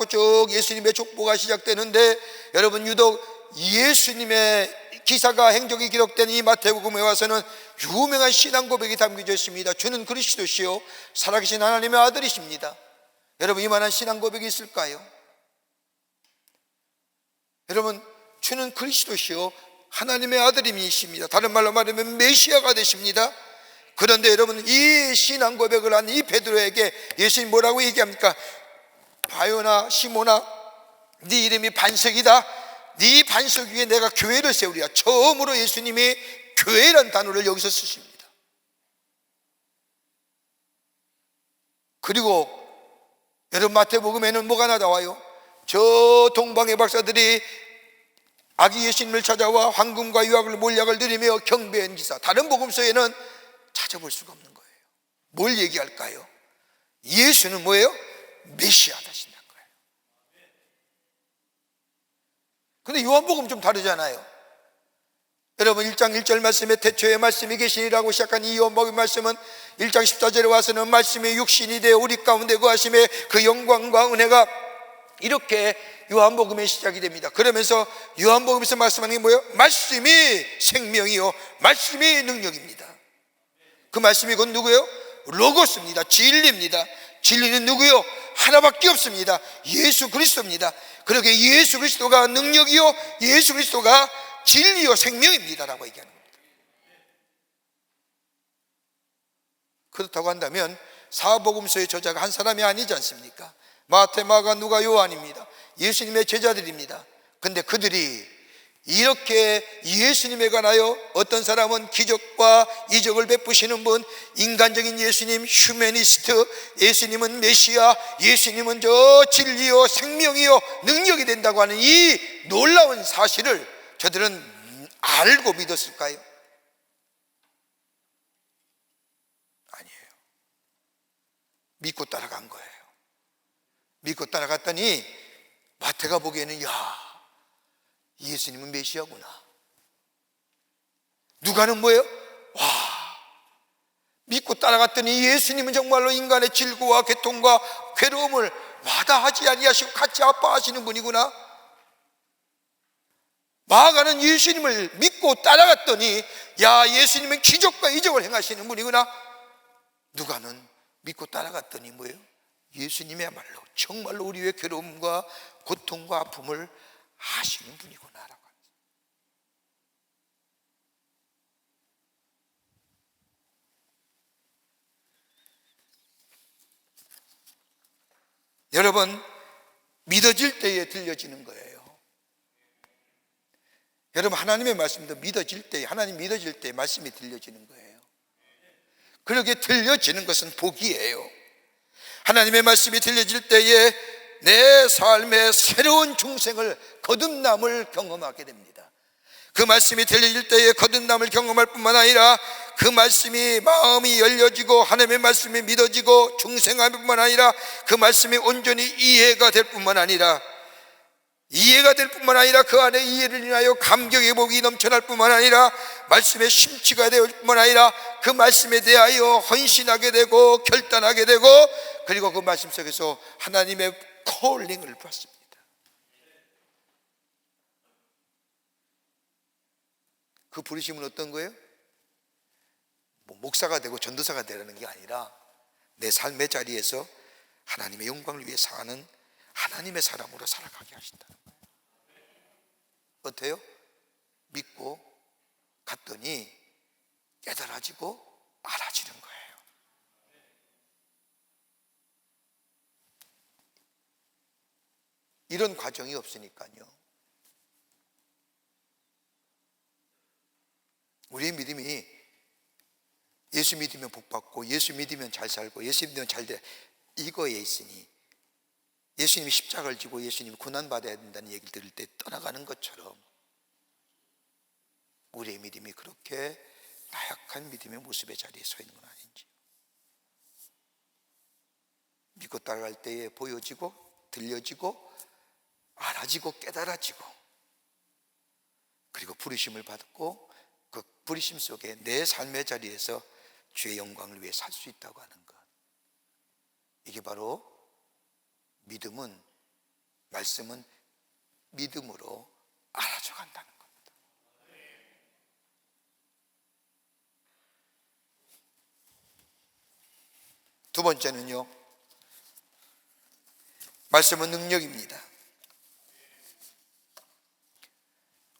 쭉 예수님의 족보가 시작되는데, 여러분, 유독 예수님의 기사가, 행적이 기록된 이 마태복음에 와서는 유명한 신앙 고백이 담겨져 있습니다. 주는 그리스도시요 살아계신 하나님의 아들이십니다. 여러분, 이만한 신앙 고백이 있을까요? 여러분, 주는 그리스도시요 하나님의 아들이십니다. 다른 말로 말하면 메시아가 되십니다. 그런데 여러분, 이 신앙 고백을 한 이 베드로에게 예수님 뭐라고 얘기합니까? 바요나 시몬아, 네 이름이 반석이다. 네 반석 위에 내가 교회를 세우리라. 처음으로 예수님이 교회란 단어를 여기서 쓰십니다. 그리고 여러분, 마태복음에는 뭐가 나와요? 저 동방의 박사들이 아기 예수님을 찾아와 황금과 유황을 몰약을 드리며 경배한 기사. 다른 복음서에는 찾아볼 수가 없는 거예요. 뭘 얘기할까요? 예수는 뭐예요? 메시아 되신다는 거예요. 근데 요한복음 좀 다르잖아요. 여러분, 1장 1절 말씀에 태초에 말씀이 계시니라고 시작한 이 요한복음 말씀은 1장 14절에 와서는 말씀이 육신이 되어 우리 가운데 거하심에 그 영광과 은혜가, 이렇게 요한복음의 시작이 됩니다. 그러면서 요한복음에서 말씀하는 게 뭐예요? 말씀이 생명이요 말씀이 능력입니다. 그 말씀이 곧 누구예요? 로고스입니다. 진리입니다. 진리는 누구요? 하나밖에 없습니다. 예수 그리스도입니다. 그렇게 예수 그리스도가 능력이요 예수 그리스도가 진리요 생명입니다 라고 얘기하는 겁니다. 그렇다고 한다면 사복음서의 저자가 한 사람이 아니지 않습니까? 마태, 마가, 누가, 요한입니다. 예수님의 제자들입니다. 근데 그들이 이렇게 예수님에 관하여, 어떤 사람은 기적과 이적을 베푸시는 분, 인간적인 예수님, 휴메니스트, 예수님은 메시아, 예수님은 저 진리요 생명이요 능력이 된다고 하는 이 놀라운 사실을 저들은 알고 믿었을까요? 아니에요. 믿고 따라간 거예요. 믿고 따라갔더니 마태가 보기에는, 야, 예수님은 메시아구나. 누가는 뭐예요? 와, 믿고 따라갔더니 예수님은 정말로 인간의 질고와 고통과 괴로움을 마다하지 아니하시고 같이 아파하시는 분이구나. 마가는 예수님을 믿고 따라갔더니, 야, 예수님은 기적과 이적을 행하시는 분이구나. 누가는 믿고 따라갔더니 뭐예요? 예수님이야말로 정말로 우리의 괴로움과 고통과 아픔을 아시는 분이구나라고. 여러분, 믿어질 때에 들려지는 거예요. 여러분, 하나님의 말씀도 믿어질 때에, 하나님 믿어질 때에 말씀이 들려지는 거예요. 그렇게 들려지는 것은 복이에요. 하나님의 말씀이 들려질 때에 내 삶의 새로운 중생을, 거듭남을 경험하게 됩니다. 그 말씀이 들려질 때에 거듭남을 경험할 뿐만 아니라 그 말씀이 마음이 열려지고 하나님의 말씀이 믿어지고 중생할 뿐만 아니라 그 말씀이 온전히 이해가 될 뿐만 아니라 그 안에 이해를 인하여 감격의 복이 넘쳐날 뿐만 아니라 말씀의 심취가 될 뿐만 아니라 그 말씀에 대하여 헌신하게 되고 결단하게 되고, 그리고 그 말씀 속에서 하나님의 콜링을 받습니다. 그 부르심은 어떤 거예요? 목사가 되고 전도사가 되라는 게 아니라 내 삶의 자리에서 하나님의 영광을 위해 사는 하나님의 사람으로 살아가게 하신다는 거예요. 어때요? 믿고 갔더니 깨달아지고 알아지는 거예요. 이런 과정이 없으니까요. 우리의 믿음이 예수 믿으면 복 받고, 예수 믿으면 잘 살고, 예수 믿으면 잘 돼, 이거에 있으니 예수님이 십자가를 지고 예수님이 고난받아야 된다는 얘기를 들을 때 떠나가는 것처럼 우리의 믿음이 그렇게 나약한 믿음의 모습의 자리에 서 있는 건 아닌지, 믿고 따라갈 때에 보여지고 들려지고 알아지고 깨달아지고, 그리고 부르심을 받고 그 부르심 속에 내 삶의 자리에서 주의 영광을 위해 살 수 있다고 하는 것, 이게 바로 믿음은, 말씀은 믿음으로 알아져 간다는 겁니다. 두 번째는요, 말씀은 능력입니다.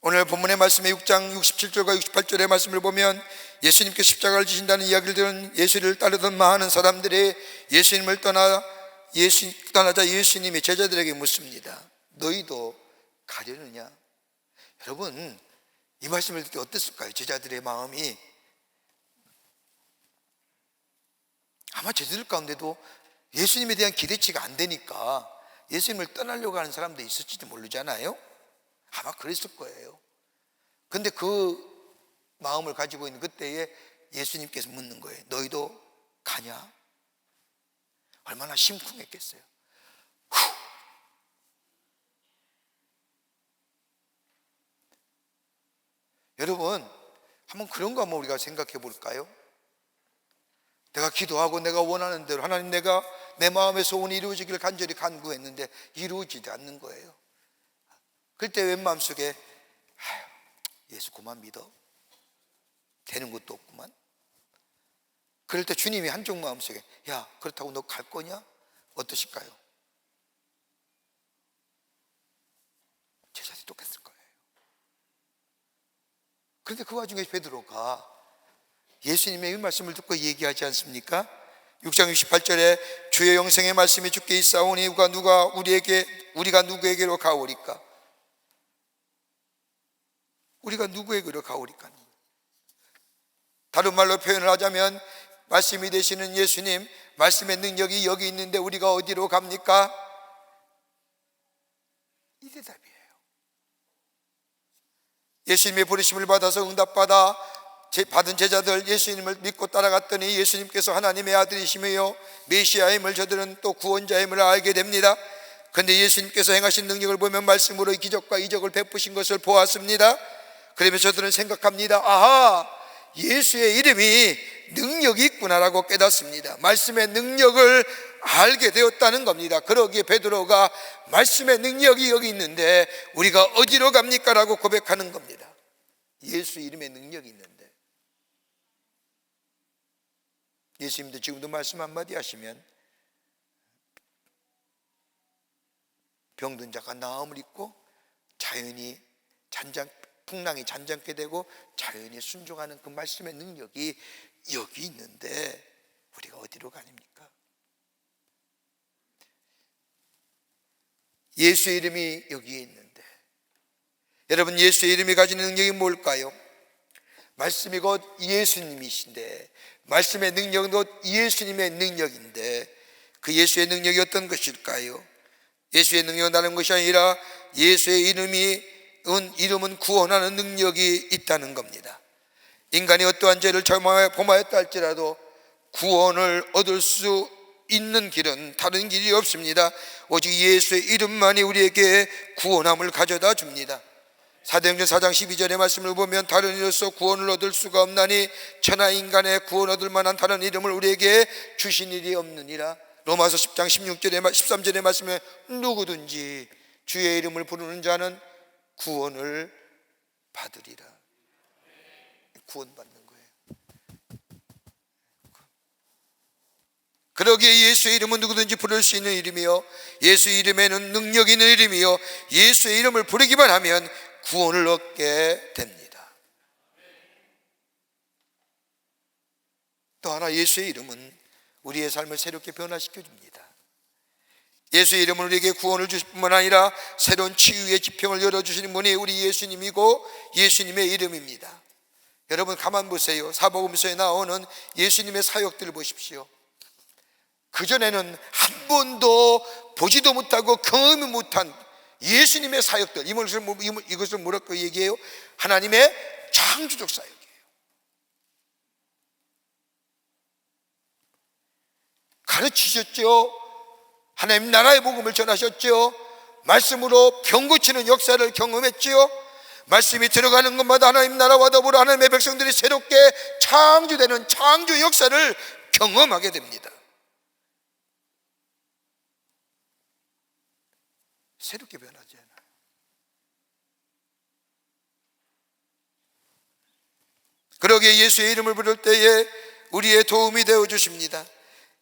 오늘 본문의 말씀의 6장 67절과 68절의 말씀을 보면 예수님께 십자가를 지신다는 이야기를 들은 예수를 따르던 많은 사람들이 예수님을 떠나자 예수님이 제자들에게 묻습니다. 너희도 가려느냐? 여러분, 이 말씀을 듣기 어땠을까요? 제자들의 마음이 아마 제자들 가운데도 예수님에 대한 기대치가 안 되니까 예수님을 떠나려고 하는 사람도 있을지도 모르잖아요. 아마 그랬을 거예요. 근데 그 마음을 가지고 있는 그때에 예수님께서 묻는 거예요. 너희도 가냐? 얼마나 심쿵했겠어요. 여러분, 한번 그런 거 한번 우리가 생각해 볼까요? 내가 기도하고 내가 원하는 대로 하나님, 내가 내 마음의 소원이 이루어지기를 간절히 간구했는데 이루어지지 않는 거예요. 그때 웬 마음속에 예수 그만 믿어, 되는 것도 없구만. 그럴 때 주님이 한쪽 마음속에 야, 그렇다고 너 갈 거냐? 어떠실까요? 제자들이 똑같을 거예요. 그런데 그 와중에 베드로가 예수님의 이 말씀을 듣고 얘기하지 않습니까? 6장 68절에 주의 영생의 말씀이 주께 있사오니 우리가 누구에게로 가오리까? 우리가 누구에게로 가오리까? 다른 말로 표현을 하자면 말씀이 되시는 예수님, 말씀의 능력이 여기 있는데 우리가 어디로 갑니까? 이 대답이에요. 예수님의 부르심을 받아서 응답받아 받은 제자들 예수님을 믿고 따라갔더니 예수님께서 하나님의 아들이시며 메시아임을 저들은 또 구원자임을 알게 됩니다. 그런데 예수님께서 행하신 능력을 보면 말씀으로 기적과 이적을 베푸신 것을 보았습니다. 그러면서 저들은 생각합니다. 아하, 예수의 이름이 능력이 있구나라고 깨닫습니다. 말씀의 능력을 알게 되었다는 겁니다. 그러기에 베드로가 말씀의 능력이 여기 있는데 우리가 어디로 갑니까? 라고 고백하는 겁니다. 예수 이름의 능력이 있는데. 예수님도 지금도 말씀 한마디 하시면 병든 자가 나음을 입고 자연히 풍랑이 잔잔케 되고 자연히 순종하는 그 말씀의 능력이 여기 있는데 우리가 어디로 가닙니까? 예수의 이름이 여기에 있는데, 여러분, 예수의 이름이 가지는 능력이 뭘까요? 말씀이 곧 예수님이신데, 말씀의 능력은 곧 예수님의 능력인데, 그 예수의 능력이 어떤 것일까요? 예수의 능력은 다른 것이 아니라 예수의 이름은 구원하는 능력이 있다는 겁니다. 인간이 어떠한 죄를 범하였다 할지라도 구원을 얻을 수 있는 길은 다른 길이 없습니다. 오직 예수의 이름만이 우리에게 구원함을 가져다 줍니다. 사도행전 4장 12절의 말씀을 보면 다른 이로서 구원을 얻을 수가 없나니 천하 인간의 구원 얻을 만한 다른 이름을 우리에게 주신 일이 없느니라. 로마서 10장 13절의 말씀에 누구든지 주의 이름을 부르는 자는 구원을 받으리라. 구원받는 거예요. 그러기에 예수의 이름은 누구든지 부를 수 있는 이름이요, 예수 이름에는 능력 있는 이름이요, 예수의 이름을 부르기만 하면 구원을 얻게 됩니다. 또 하나, 예수의 이름은 우리의 삶을 새롭게 변화시켜 줍니다. 예수의 이름은 우리에게 구원을 주실 뿐만 아니라 새로운 치유의 지평을 열어주시는 분이 우리 예수님이고 예수님의 이름입니다. 여러분, 가만 보세요. 사복음서에 나오는 예수님의 사역들을 보십시오. 그전에는 한 번도 보지도 못하고 경험이 못한 예수님의 사역들, 이것을 뭐라고 얘기해요? 하나님의 창조적 사역이에요. 가르치셨죠. 하나님 나라의 복음을 전하셨죠. 말씀으로 병 고치는 역사를 경험했죠. 말씀이 들어가는 것마다 하나님 나라와 더불어 하나님의 백성들이 새롭게 창조되는 창조 역사를 경험하게 됩니다. 새롭게 변하지 않아요. 그러기에 예수의 이름을 부를 때에 우리의 도움이 되어 주십니다.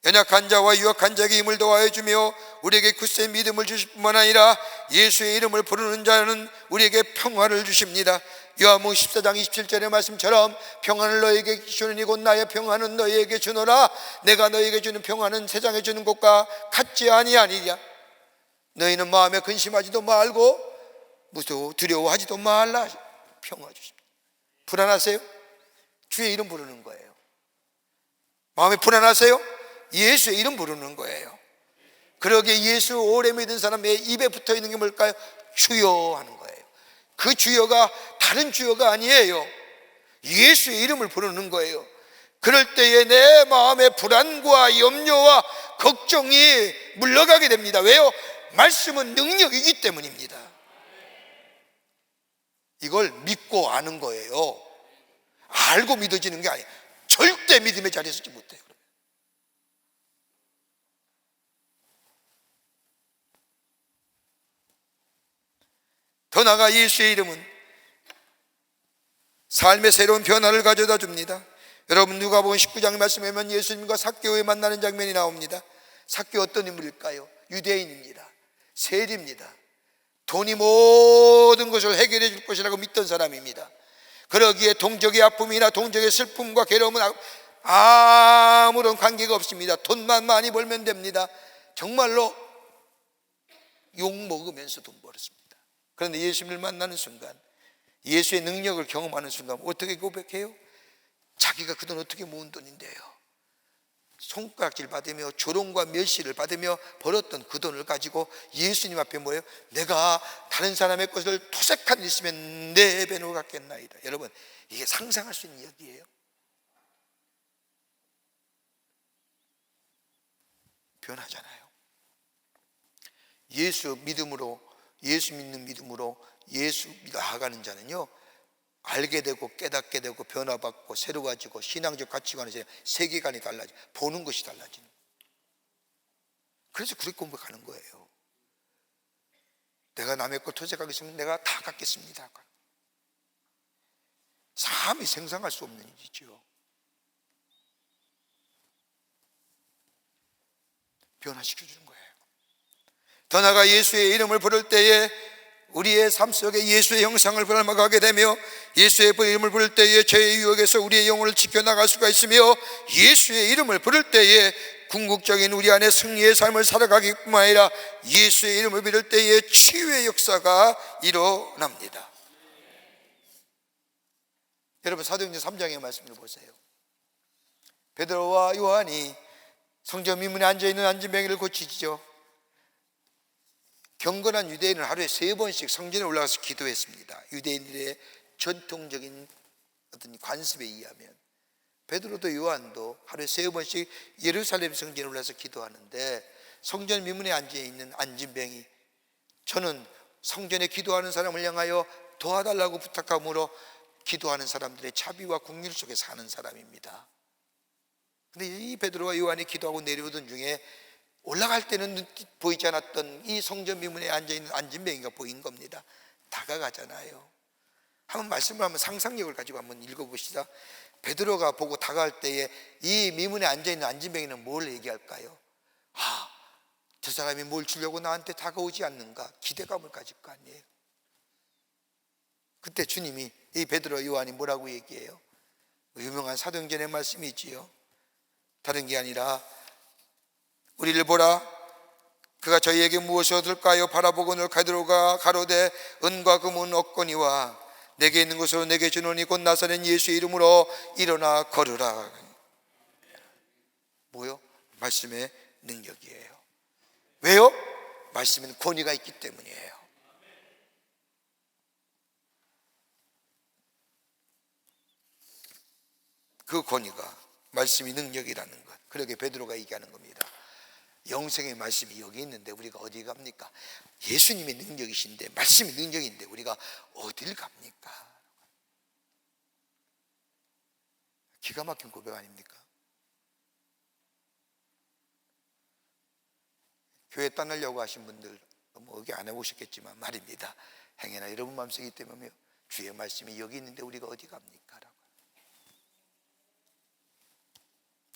연약한 자와 유약한 자에게 힘을 더하여 주며 우리에게 굳세 믿음을 주실 뿐만 아니라 예수의 이름을 부르는 자는 우리에게 평화를 주십니다. 요한복음 14장 27절의 말씀처럼 평안을 너희에게 주노니 곧 나의 평안은 너희에게 주노라. 내가 너희에게 주는 평안은 세상에 주는 것과 같지 아니하니라. 너희는 마음에 근심하지도 말고 두려워하지도 말라. 평화 주십니다. 불안하세요? 주의 이름 부르는 거예요. 마음에 불안하세요? 예수의 이름 부르는 거예요. 그러기에 예수 오래 믿은 사람의 입에 붙어 있는 게 뭘까요? 주여 하는 거예요. 그 주여가 다른 주여가 아니에요. 예수의 이름을 부르는 거예요. 그럴 때에 내 마음의 불안과 염려와 걱정이 물러가게 됩니다. 왜요? 말씀은 능력이기 때문입니다. 이걸 믿고 아는 거예요. 알고 믿어지는 게 아니에요. 절대 믿음의 자리에 서지 못해요. 더 나아가 예수의 이름은 삶의 새로운 변화를 가져다 줍니다. 여러분 누가복음 19장 말씀에 보면 예수님과 삭개오에 만나는 장면이 나옵니다. 삭개오 어떤 인물일까요? 유대인입니다. 세리입니다. 돈이 모든 것을 해결해 줄 것이라고 믿던 사람입니다. 그러기에 동족의 아픔이나 동족의 슬픔과 괴로움은 아무런 관계가 없습니다. 돈만 많이 벌면 됩니다. 정말로 욕 먹으면서 돈 벌었습니다. 그런데 예수님을 만나는 순간, 예수의 능력을 경험하는 순간 어떻게 고백해요? 자기가 그 돈 어떻게 모은 돈인데요, 손가락질 받으며 조롱과 멸시를 받으며 벌었던 그 돈을 가지고 예수님 앞에 뭐예요? 내가 다른 사람의 것을 토색한 일 있으면 내 배노 갖겠나이다. 여러분, 이게 상상할 수 있는 이야기예요. 변하잖아요. 예수 믿음으로, 예수 믿는 믿음으로 예수 나아가는 자는요, 알게 되고 깨닫게 되고 변화받고 새로워지고 신앙적 가치관이 세계관이 달라지고 보는 것이 달라지는. 그래서 그렇게 공부하는 거예요. 내가 남의 것 토색하기 있으면 내가 다 갖겠습니다. 삶이 생각할 수 없는 일이죠. 변화시켜주는 거예요. 더 나아가 예수의 이름을 부를 때에 우리의 삶 속에 예수의 형상을 닮아가게 되며, 예수의 이름을 부를 때에 죄의 유혹에서 우리의 영혼을 지켜나갈 수가 있으며, 예수의 이름을 부를 때에 궁극적인 우리 안에 승리의 삶을 살아가기뿐만 아니라 예수의 이름을 부를 때에 치유의 역사가 일어납니다. 여러분, 사도행전 3장의 말씀을 보세요. 베드로와 요한이 성전 미문에 앉아있는 안진뱅이를 고치죠. 경건한 유대인은 하루에 3번씩 성전에 올라가서 기도했습니다. 유대인들의 전통적인 어떤 관습에 의하면 베드로도 요한도 하루에 3번씩 예루살렘 성전에 올라가서 기도하는데, 성전 미문에 앉아있는 안진뱅이, 저는 성전에 기도하는 사람을 향하여 도와달라고 부탁함으로 기도하는 사람들의 자비와 긍휼 속에 사는 사람입니다. 근데 이 베드로와 요한이 기도하고 내려오던 중에 올라갈 때는 보이지 않았던 이 성전 미문에 앉아있는 안진뱅이가 보인 겁니다. 다가가잖아요. 한번 말씀을 한번 상상력을 가지고 한번 읽어보시다. 베드로가 보고 다가갈 때에 이 미문에 앉아있는 안진뱅이는 뭘 얘기할까요? 아, 저 사람이 뭘 주려고 나한테 다가오지 않는가, 기대감을 가질 거 아니에요. 그때 주님이 이 베드로 요한이 뭐라고 얘기해요? 유명한 사도행전의 말씀이 있지요. 다른 게 아니라 우리를 보라, 그가 저희에게 무엇을 얻을까요? 바라보거늘 베드로가 가로되 은과 금은 없거니와 내게 있는 것으로 내게 주노니 곧 나사렛 예수의 이름으로 일어나 걸으라. 뭐요? 말씀의 능력이에요. 왜요? 말씀에는 권위가 있기 때문이에요. 그 권위가 말씀이 능력이라는 것. 그렇게 베드로가 얘기하는 겁니다. 영생의 말씀이 여기 있는데 우리가 어디 갑니까? 예수님의 능력이신데, 말씀이 능력인데 우리가 어딜 갑니까? 기가 막힌 고백 아닙니까? 교회 떠나려고 하신 분들 뭐 여기 안 해보셨겠지만 말입니다. 행여나 여러분 마음속에 있다면 주의 말씀이 여기 있는데 우리가 어디 갑니까? 라고.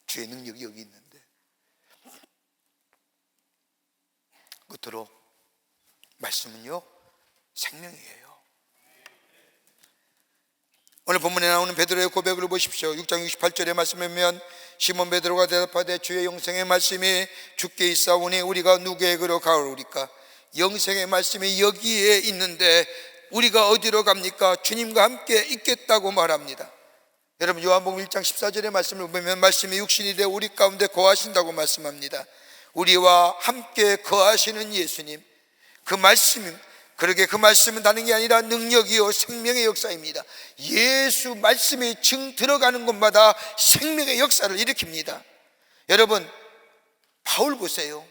주의 능력이 여기 있는데 끝으로 말씀은요 생명이에요. 오늘 본문에 나오는 베드로의 고백을 보십시오. 6장 68절의 말씀에 보면 시몬 베드로가 대답하되 주의 영생의 말씀이 주께 있사오니 우리가 누구에게로 가오리까? 영생의 말씀이 여기에 있는데 우리가 어디로 갑니까? 주님과 함께 있겠다고 말합니다. 여러분 요한복음 1장 14절의 말씀을 보면 말씀이 육신이 되어 우리 가운데 거하신다고 말씀합니다. 우리와 함께 거하시는 예수님, 그 말씀, 그러게 그 말씀은 다른 게 아니라 능력이요 생명의 역사입니다. 예수 말씀이 증 들어가는 곳마다 생명의 역사를 일으킵니다. 여러분 바울 보세요.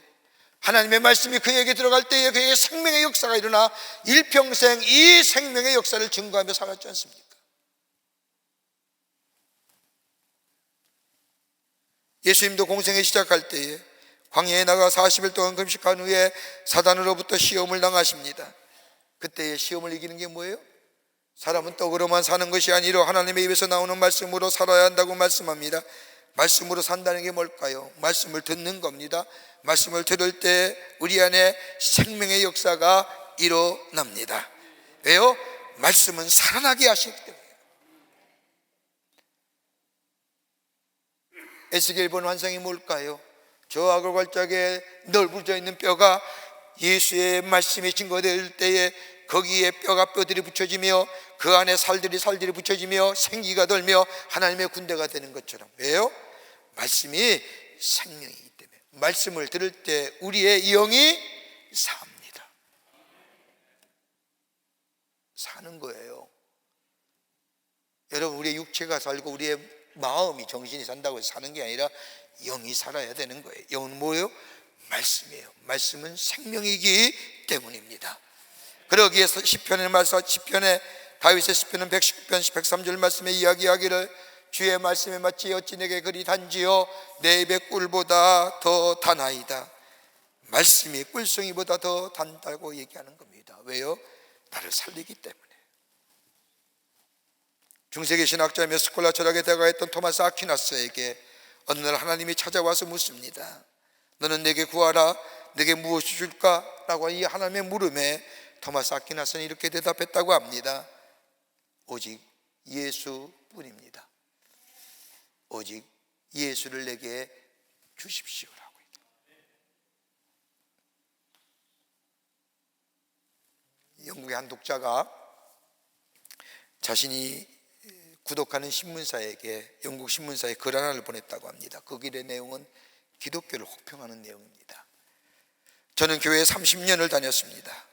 하나님의 말씀이 그에게 들어갈 때에 그에게 생명의 역사가 일어나 일평생 이 생명의 역사를 증거하며 살았지 않습니까? 예수님도 공생에 시작할 때에 광야에 나가 40일 동안 금식한 후에 사단으로부터 시험을 당하십니다. 그때의 시험을 이기는 게 뭐예요? 사람은 떡으로만 사는 것이 아니라 하나님의 입에서 나오는 말씀으로 살아야 한다고 말씀합니다. 말씀으로 산다는 게 뭘까요? 말씀을 듣는 겁니다. 말씀을 들을 때 우리 안에 생명의 역사가 일어납니다. 왜요? 말씀은 살아나게 하시기 때문에. 에스겔 본 환상이 뭘까요? 저 아골갈짝에 널브러져 있는 뼈가 예수의 말씀이 증거될 때에 거기에 뼈들이 붙여지며 그 안에 살들이 붙여지며 생기가 돌며 하나님의 군대가 되는 것처럼. 왜요? 말씀이 생명이기 때문에. 말씀을 들을 때 우리의 영이 삽니다. 사는 거예요. 여러분 우리의 육체가 살고 우리의 마음이 정신이 산다고 해서 사는 게 아니라 영이 살아야 되는 거예요. 영은 뭐예요? 말씀이에요. 말씀은 생명이기 때문입니다. 그러기 위해서 시편의 다윗의 시편은 119편 103절 말씀에 이야기하기를 주의 말씀에 맞지 어찌 내게 그리 단지요 내 입의 꿀보다 더 다나이다. 말씀이 꿀송이보다 더 단다고 얘기하는 겁니다. 왜요? 나를 살리기 때문에. 중세기 신학자이며 스콜라 철학의 대가였던 토마스 아퀴나스에게 어느 날 하나님이 찾아와서 묻습니다. 너는 내게 구하라. 내게 무엇이 줄까? 라고 이 하나님의 물음에 토마스 아퀴나스는 이렇게 대답했다고 합니다. 오직 예수뿐입니다. 오직 예수를 내게 주십시오라고. 영국의 한 독자가 자신이 구독하는 신문사에게 영국 신문사에 글 하나를 보냈다고 합니다. 그 글의 내용은 기독교를 혹평하는 내용입니다. 저는 교회에 30년을 다녔습니다.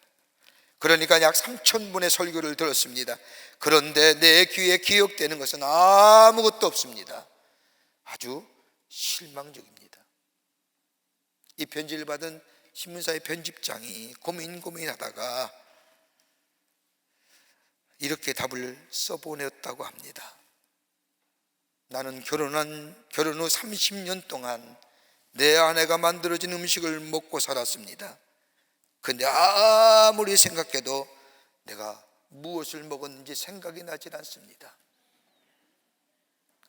그러니까 약 3,000분의 설교를 들었습니다. 그런데 내 귀에 기억되는 것은 아무것도 없습니다. 아주 실망적입니다. 이 편지를 받은 신문사의 편집장이 고민하다가 이렇게 답을 써보냈다고 합니다. 나는 결혼 후 30년 동안 내 아내가 만들어진 음식을 먹고 살았습니다. 근데 아무리 생각해도 내가 무엇을 먹었는지 생각이 나질 않습니다.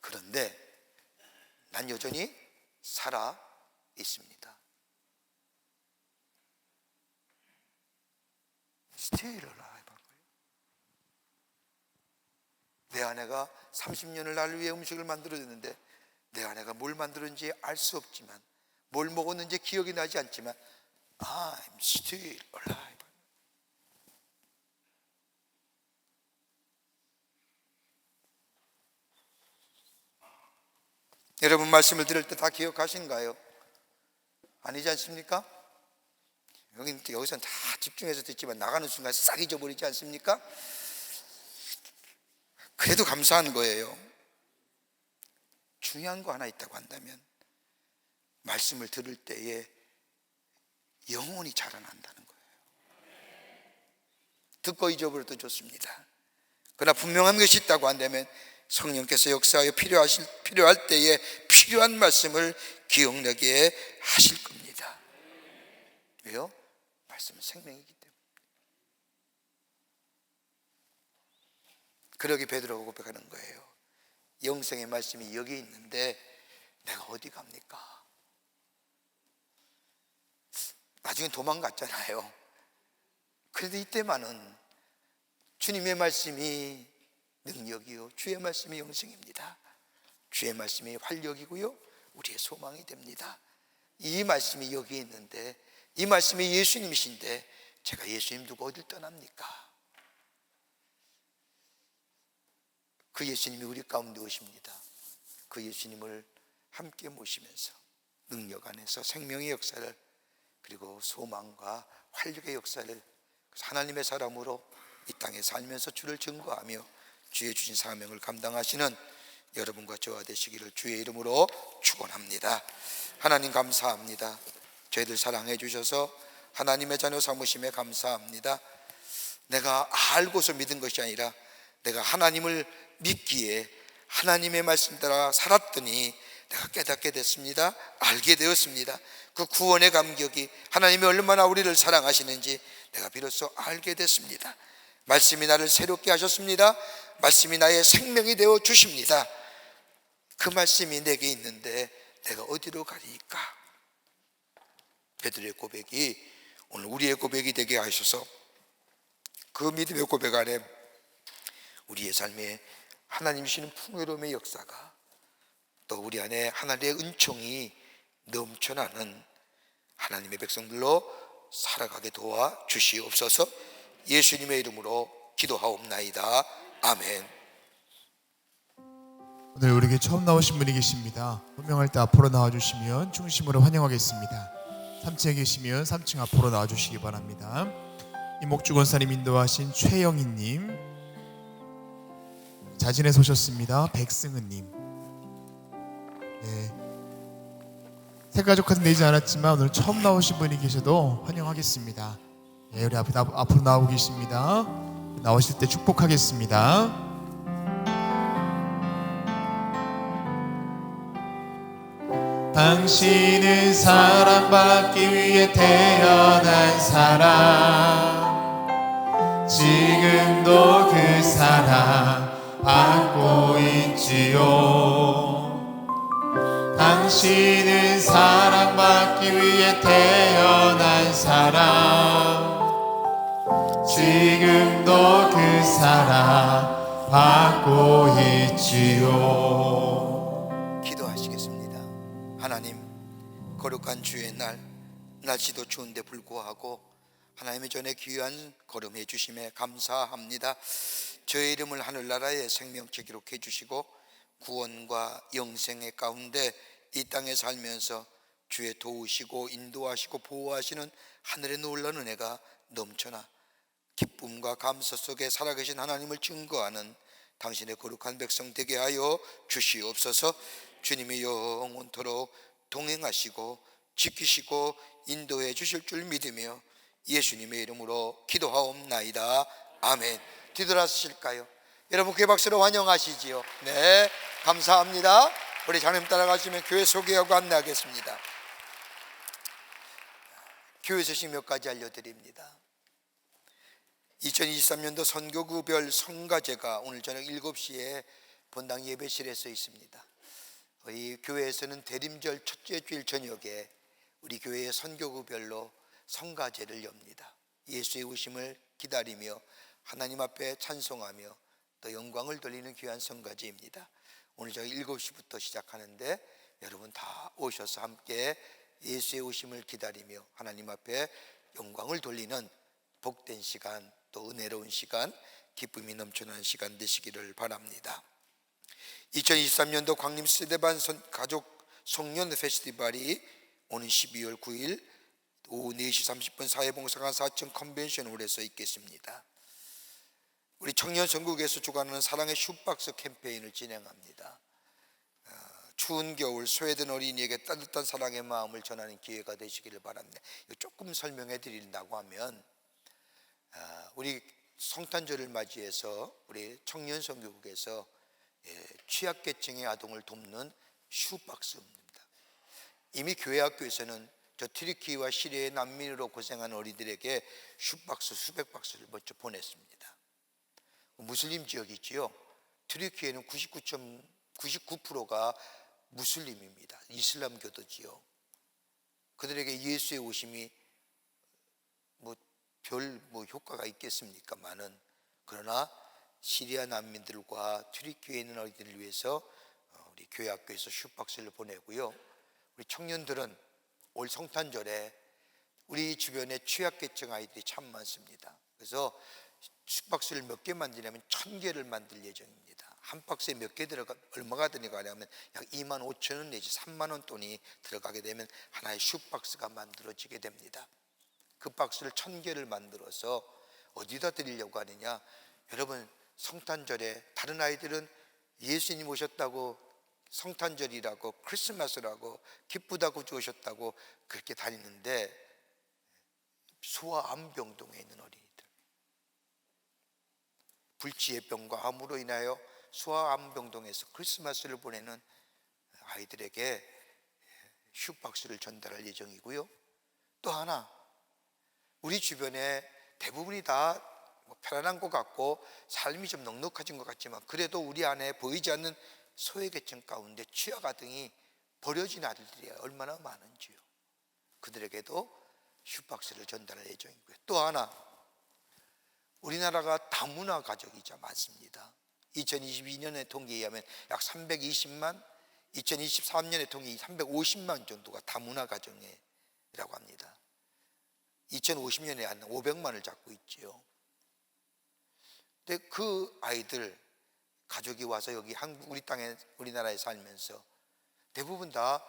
그런데 난 여전히 살아 있습니다. Still alive. 내 아내가 30년을 나를 위해 음식을 만들어줬는데 내 아내가 뭘 만들었는지 알 수 없지만 뭘 먹었는지 기억이 나지 않지만 I'm still alive. 여러분 말씀을 들을 때 다 기억하신가요? 아니지 않습니까? 여기서는 다 집중해서 듣지만 나가는 순간 싹 잊어버리지 않습니까? 그래도 감사한 거예요. 중요한 거 하나 있다고 한다면 말씀을 들을 때에 영혼이 자라난다는 거예요. 듣고 잊어버려도 좋습니다. 그러나 분명한 것이 있다고 한다면 성령께서 역사하여 필요할 때에 필요한 말씀을 기억나게 하실 겁니다. 왜요? 말씀은 생명이기 때문에. 그러기 베드로가 고백하는 거예요. 영생의 말씀이 여기 있는데 내가 어디 갑니까? 나중에 도망갔잖아요. 그래도 이때만은 주님의 말씀이 능력이요 주의 말씀이 영생입니다. 주의 말씀이 활력이고요 우리의 소망이 됩니다. 이 말씀이 여기 있는데, 이 말씀이 예수님이신데 제가 예수님 두고 어딜 떠납니까? 그 예수님이 우리 가운데 오십니다. 그 예수님을 함께 모시면서 능력 안에서 생명의 역사를, 그리고 소망과 활력의 역사를, 하나님의 사람으로 이 땅에 살면서 주를 증거하며 주의 주신 사명을 감당하시는 여러분과 저와 되시기를 주의 이름으로 축원합니다. 하나님 감사합니다. 저희들 사랑해 주셔서 하나님의 자녀 삼으심에 감사합니다. 내가 알고서 믿은 것이 아니라 내가 하나님을 믿기에 하나님의 말씀 따라 살았더니 내가 깨닫게 됐습니다. 알게 되었습니다. 그 구원의 감격이 하나님이 얼마나 우리를 사랑하시는지 내가 비로소 알게 됐습니다. 말씀이 나를 새롭게 하셨습니다. 말씀이 나의 생명이 되어 주십니다. 그 말씀이 내게 있는데 내가 어디로 가리까? 베드로의 고백이 오늘 우리의 고백이 되게 하셔서 그 믿음의 고백 안에 우리의 삶에 하나님 주시는 풍요로움의 역사가, 또 우리 안에 하나님의 은총이 넘쳐나는 하나님의 백성들로 살아가게 도와 주시옵소서. 예수님의 이름으로 기도하옵나이다. 아멘. 오늘 우리에게 처음 나오신 분이 계십니다. 호명할 때 앞으로 나와주시면 중심으로 환영하겠습니다. 3층에 계시면 3층 앞으로 나와주시기 바랍니다. 이목주 권사님 인도하신 최영희님, 자진해서 오셨습니다. 백승은님. 네. 새가족한테 내지 않았지만 오늘 처음 나오신 분이 계셔도 환영하겠습니다. 네, 우리 앞으로 나오고 계십니다. 나오실 때 축복하겠습니다. 당신은 사랑받기 위해 태어난 사람, 지금도 그 사랑 받고 있지요. 당신은 사랑받기 위해 태어난 사람, 지금도 그 사랑 받고 있지요. 기도하시겠습니다. 하나님, 거룩한 주의 날, 날씨도 추운데 불구하고 하나님의 전에 귀한 걸음해 주심에 감사합니다. 저의 이름을 하늘나라의 생명체 기록해 주시고 구원과 영생의 가운데 이 땅에 살면서 주의 도우시고 인도하시고 보호하시는 하늘의 놀라운 은혜가 넘쳐나 기쁨과 감사 속에 살아계신 하나님을 증거하는 당신의 거룩한 백성 되게 하여 주시옵소서. 주님이 영원토록 동행하시고 지키시고 인도해 주실 줄 믿으며 예수님의 이름으로 기도하옵나이다. 아멘. 뒤돌아서실까요? 여러분 그 박수로 환영하시지요. 네, 감사합니다. 우리 장님 따라가시면 교회 소개하고 안내하겠습니다. 교회 소식 몇 가지 알려드립니다. 2023년도 선교구별 성가제가 오늘 저녁 7시에 본당 예배실에서 있습니다. 이 교회에서는 대림절 첫째 주일 저녁에 우리 교회의 선교구별로 성가제를 엽니다. 예수의 오심을 기다리며 하나님 앞에 찬송하며 또 영광을 돌리는 귀한 성가제입니다. 오늘 저희 7시부터 시작하는데 여러분 다 오셔서 함께 예수의 오심을 기다리며 하나님 앞에 영광을 돌리는 복된 시간, 또 은혜로운 시간, 기쁨이 넘쳐나는 시간 되시기를 바랍니다. 2023년도 광림 세대반 가족 송년 페스티벌이 오는 12월 9일 오후 4시 30분 사회봉사관 4층 컨벤션홀에서 있겠습니다. 우리 청년 전국에서 주관하는 사랑의 슈박스 캠페인을 진행합니다. 추운 겨울 소외된 어린이에게 따뜻한 사랑의 마음을 전하는 기회가 되시기를 바랍니다. 조금 설명해 드린다고 하면 우리 성탄절을 맞이해서 우리 청년 선교국에서 취약계층의 아동을 돕는 슈박스입니다. 이미 교회 학교에서는 저 트리키와 시리아의 난민으로 고생하는 어린이들에게 슈박스 수백 박스를 먼저 보냈습니다. 무슬림 지역이지요. 트리키에는 99.99%가 무슬림입니다. 이슬람교도지요. 그들에게 예수의 오심이 별 효과가 있겠습니까마는, 그러나 시리아 난민들과 튀르키예에 있는 아이들을 위해서 우리 교회 학교에서 슈박스를 보내고요. 우리 청년들은 올 성탄절에 우리 주변에 취약계층 아이들이 참 많습니다. 그래서 슈박스를 몇 개 만들냐면 1000개를 만들 예정입니다. 한 박스에 몇 개 들어가 얼마가 들어가냐면 약 25,000원 내지 3만원 돈이 들어가게 되면 하나의 슈박스가 만들어지게 됩니다. 그 박스를 1000개를 만들어서 어디다 드리려고 하느냐, 여러분 성탄절에 다른 아이들은 예수님 오셨다고 성탄절이라고 크리스마스라고 기쁘다고 주셨다고 그렇게 다니는데, 소아암병동에 있는 어린이들, 불치의 병과 암으로 인하여 소아암병동에서 크리스마스를 보내는 아이들에게 슈박스를 전달할 예정이고요. 또 하나, 우리 주변에 대부분이 다 편안한 것 같고 삶이 좀 넉넉해진 것 같지만, 그래도 우리 안에 보이지 않는 소외계층 가운데 취약 아동이 버려진 아들들이 얼마나 많은지요. 그들에게도 슈박스를 전달할 예정이고요. 또 하나, 우리나라가 다문화 가족이자 많습니다. 2022년의 통계에 의하면 약 320만, 2023년의 통계 350만 정도가 다문화 가정이라고 합니다. 2050년에 한 500만을 잡고 있지요. 근데 그 아이들 가족이 와서 여기 한국, 우리 땅에, 우리나라에 살면서 대부분 다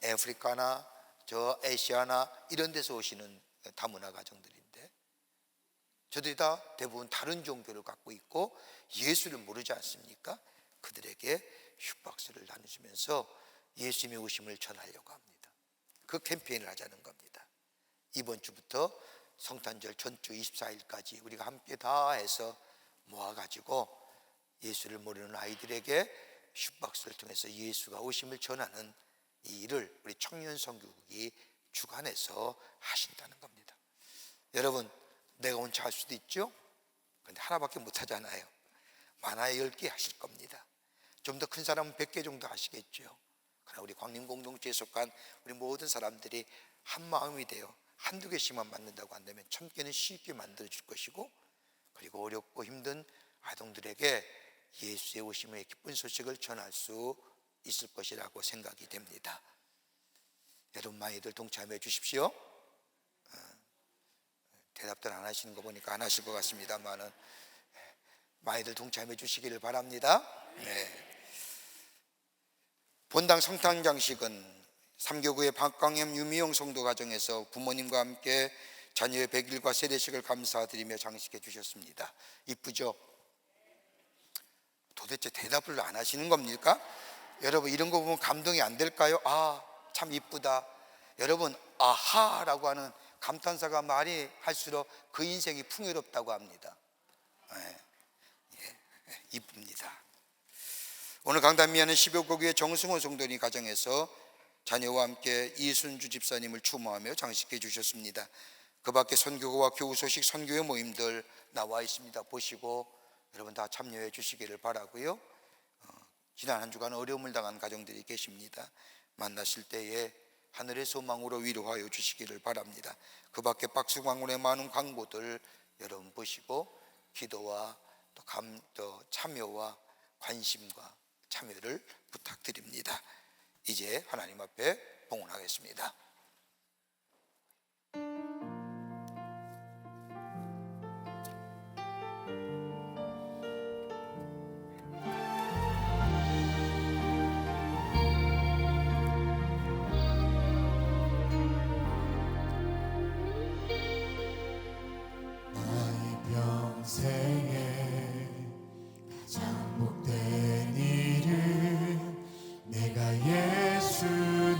아프리카나 저 아시아나 이런 데서 오시는 다문화 가정들인데, 저들이 다 대부분 다른 종교를 갖고 있고 예수를 모르지 않습니까? 그들에게 슈박스를 나눠주면서 예수님의 오심을 전하려고 합니다. 그 캠페인을 하자는 겁니다. 이번 주부터 성탄절 전주 24일까지 우리가 함께 다 해서 모아가지고 예수를 모르는 아이들에게 슈박스를 통해서 예수가 오심을 전하는 이 일을 우리 청년 선교국이 주관해서 하신다는 겁니다. 여러분, 내가 혼자 할 수도 있죠? 그런데 하나밖에 못 하잖아요. 많아야 10개 하실 겁니다. 좀 더 큰 사람은 100개 정도 하시겠죠. 그러나 우리 광림공동체에 속한 우리 모든 사람들이 한 마음이 되어 한두 개씩만 만든다고 한다면 1000개는 쉽게 만들어 줄 것이고, 그리고 어렵고 힘든 아동들에게 예수의 오심의 기쁜 소식을 전할 수 있을 것이라고 생각이 됩니다. 여러분 많이들 동참해 주십시오. 대답들 안 하시는 거 보니까 안 하실 것 같습니다만은 많이들 동참해 주시기를 바랍니다. 네. 본당 성탄장식은 삼교구의 박광염 유미용 성도 가정에서 부모님과 함께 자녀의 100일과 세례식을 감사드리며 장식해 주셨습니다. 이쁘죠? 도대체 대답을 안 하시는 겁니까? 여러분 이런 거 보면 감동이 안 될까요? 아, 참 이쁘다. 여러분, 아하라고 하는 감탄사가 많이 할수록 그 인생이 풍요롭다고 합니다. 이쁩니다. 오늘 강단미하는 12교구의 정승호 성도님 가정에서 자녀와 함께 이순주 집사님을 추모하며 장식해 주셨습니다. 그 밖에 선교와 교우 소식 선교회 모임들 나와 있습니다. 보시고 여러분 다 참여해 주시기를 바라고요. 지난 한 주간 어려움을 당한 가정들이 계십니다. 만나실 때에 하늘의 소망으로 위로하여 주시기를 바랍니다. 그 밖에 박수광군의 많은 광고들 여러분 보시고 기도와 또 참여와 관심과 참여를 부탁드립니다. 이제 하나님 앞에 봉헌하겠습니다. 인생에 가장 복된 일은 내가 예수님을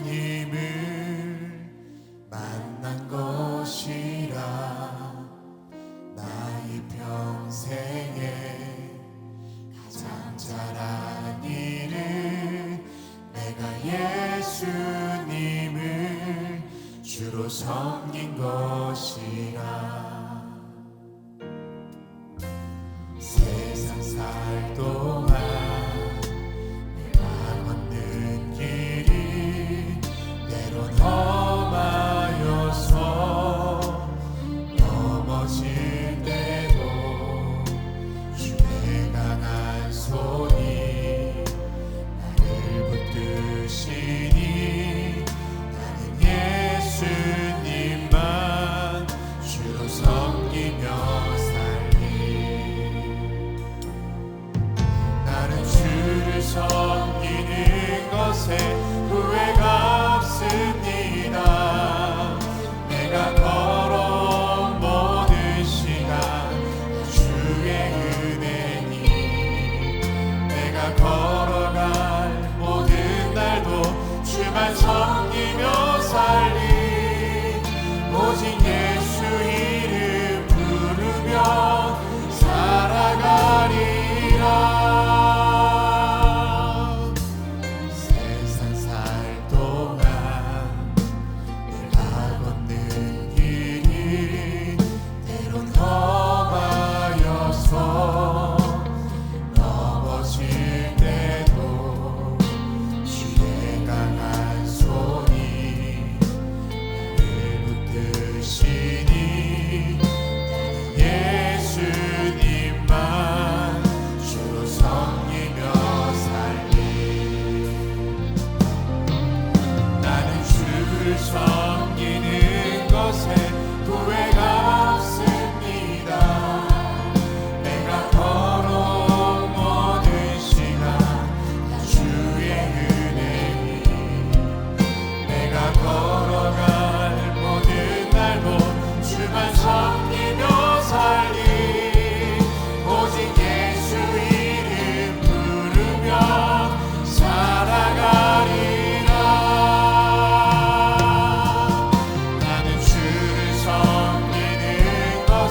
만난 것이라. 나의 평생에 가장 잘한 일은 내가 예수님을 주로 섬긴 것이라. 세상 살 동안 내가 걷는 길이 때론 험하여서 넘어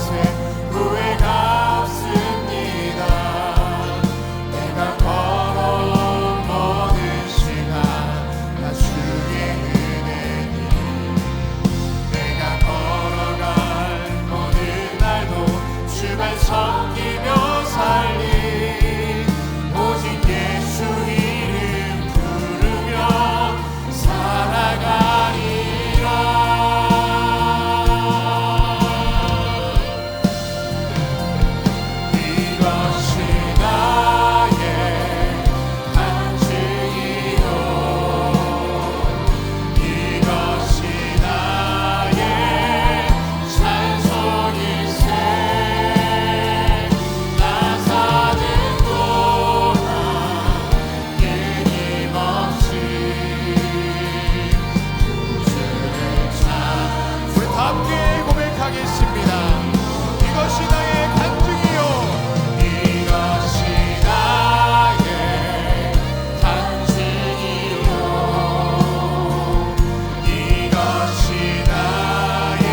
것에 후회가 없습니다. 내가 걸어온 모든 시간 다 주의 은혜니 내가 걸어갈 모든 날도 주발 섬기며 살리 오직 예수 이름 부르며 살아가리라. 이것이 나의 간증이요 이것이 나의 찬송일세. 나 사는 동안 끊임없이 구주를 찾 우리 다 함께 고백하겠습니다. 이것이 나의 간증이요 이것이 나의 간증이요 이것이 나의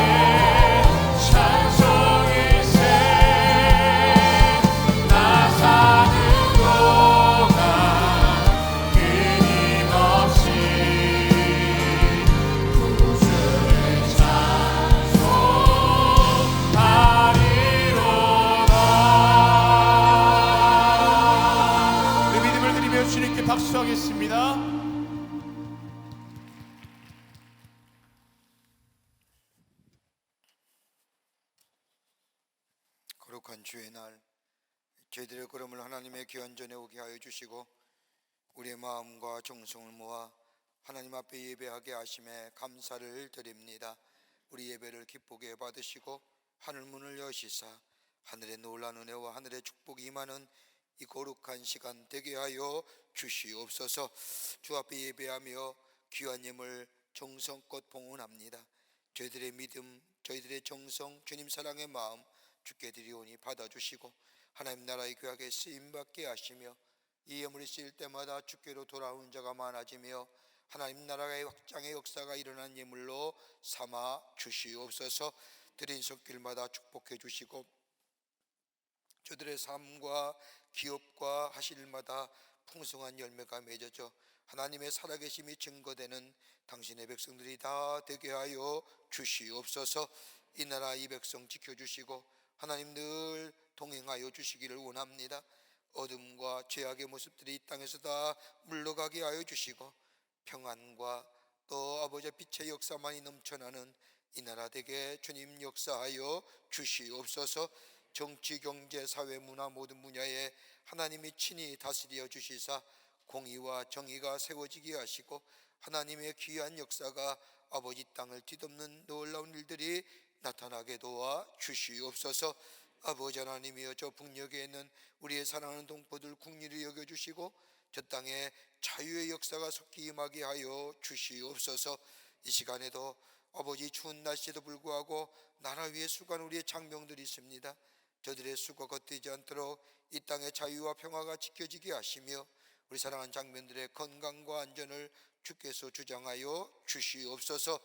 찬송일세. 나 사는 동안 끊임없이 구주를 찬송하리로다. 우리 믿음을 드리며 주님께 박수하겠습니다. 거룩한 주의 날 저희들의 걸음을 하나님의 귀한 전에 오게 하여 주시고 우리의 마음과 정성을 모아 하나님 앞에 예배하게 하심에 감사를 드립니다. 우리 예배를 기쁘게 받으시고 하늘문을 여시사 하늘의 놀라운 은혜와 하늘의 축복이 임하는 이 거룩한 시간 되게 하여 주시옵소서. 주 앞에 예배하며 귀한 예물 정성껏 봉헌합니다. 저희들의 믿음, 저희들의 정성, 주님 사랑의 마음 주께 드리오니 받아주시고 하나님 나라의 교회에 쓰임받게 하시며 이 예물이 쓰일 때마다 주께로 돌아오는 자가 많아지며 하나님 나라의 확장의 역사가 일어난 예물로 삼아 주시옵소서. 드린 손길마다 축복해 주시고 저들의 삶과 기업과 하실 일마다 풍성한 열매가 맺어져 하나님의 살아계심이 증거되는 당신의 백성들이 다 되게 하여 주시옵소서. 이 나라 이 백성 지켜주시고 하나님 늘 동행하여 주시기를 원합니다. 어둠과 죄악의 모습들이 이 땅에서 다 물러가게 하여 주시고 평안과 또 아버지의 빛의 역사만이 넘쳐나는 이 나라 되게 주님 역사하여 주시옵소서. 정치, 경제, 사회, 문화 모든 분야에 하나님이 친히 다스려 주시사 공의와 정의가 세워지게 하시고 하나님의 귀한 역사가 아버지 땅을 뒤덮는 놀라운 일들이 나타나게 도와 주시옵소서. 아버지 하나님이여 저 북녘에 있는 우리의 사랑하는 동포들 국리를 여겨주시고 저 땅에 자유의 역사가 속히 임하게 하여 주시옵소서. 이 시간에도 아버지 추운 날씨에도 불구하고 나라 위에 수고하는 우리의 장병들이 있습니다. 저들의 수고 걷되지 않도록 이 땅의 자유와 평화가 지켜지게 하시며 우리 사랑하는 장병들의 건강과 안전을 주께서 주장하여 주시옵소서.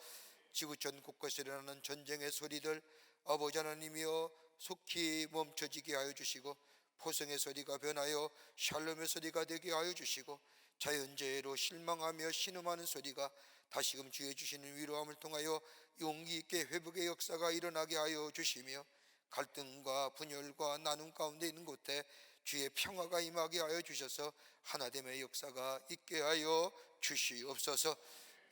지구촌 곳곳에 일어나는 전쟁의 소리들 아버지 하나님이여 속히 멈춰지게 하여 주시고 포성의 소리가 변하여 샬롬의 소리가 되게 하여 주시고 자연재해로 실망하며 신음하는 소리가 다시금 주의 주시는 위로함을 통하여 용기 있게 회복의 역사가 일어나게 하여 주시며 갈등과 분열과 나눔 가운데 있는 곳에 주의 평화가 임하게 하여 주셔서 하나됨의 역사가 있게 하여 주시옵소서.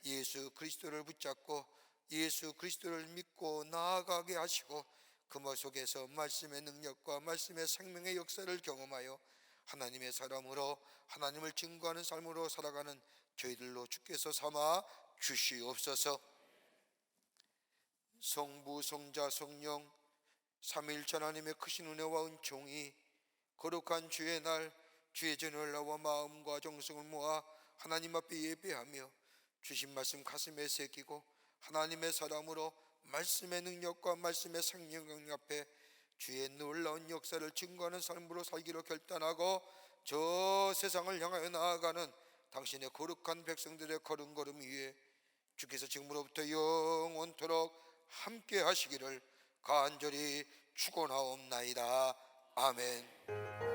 예수 그리스도를 붙잡고 예수 그리스도를 믿고 나아가게 하시고 그 속에서 말씀의 능력과 말씀의 생명의 역사를 경험하여 하나님의 사람으로 하나님을 증거하는 삶으로 살아가는 저희들로 주께서 삼아 주시옵소서. 성부 성자 성령 삼위일체 하나님의 크신 은혜와 은총이 거룩한 주의 날 주의 전을 나와 마음과 정성을 모아 하나님 앞에 예배하며 주신 말씀 가슴에 새기고 하나님의 사람으로 말씀의 능력과 말씀의 생명 앞에 주의 놀라운 역사를 증거하는 삶으로 살기로 결단하고 저 세상을 향하여 나아가는 당신의 거룩한 백성들의 걸음걸음 위에 주께서 지금으로부터 영원토록 함께 하시기를 간절히 축원하옵나이다. 아멘.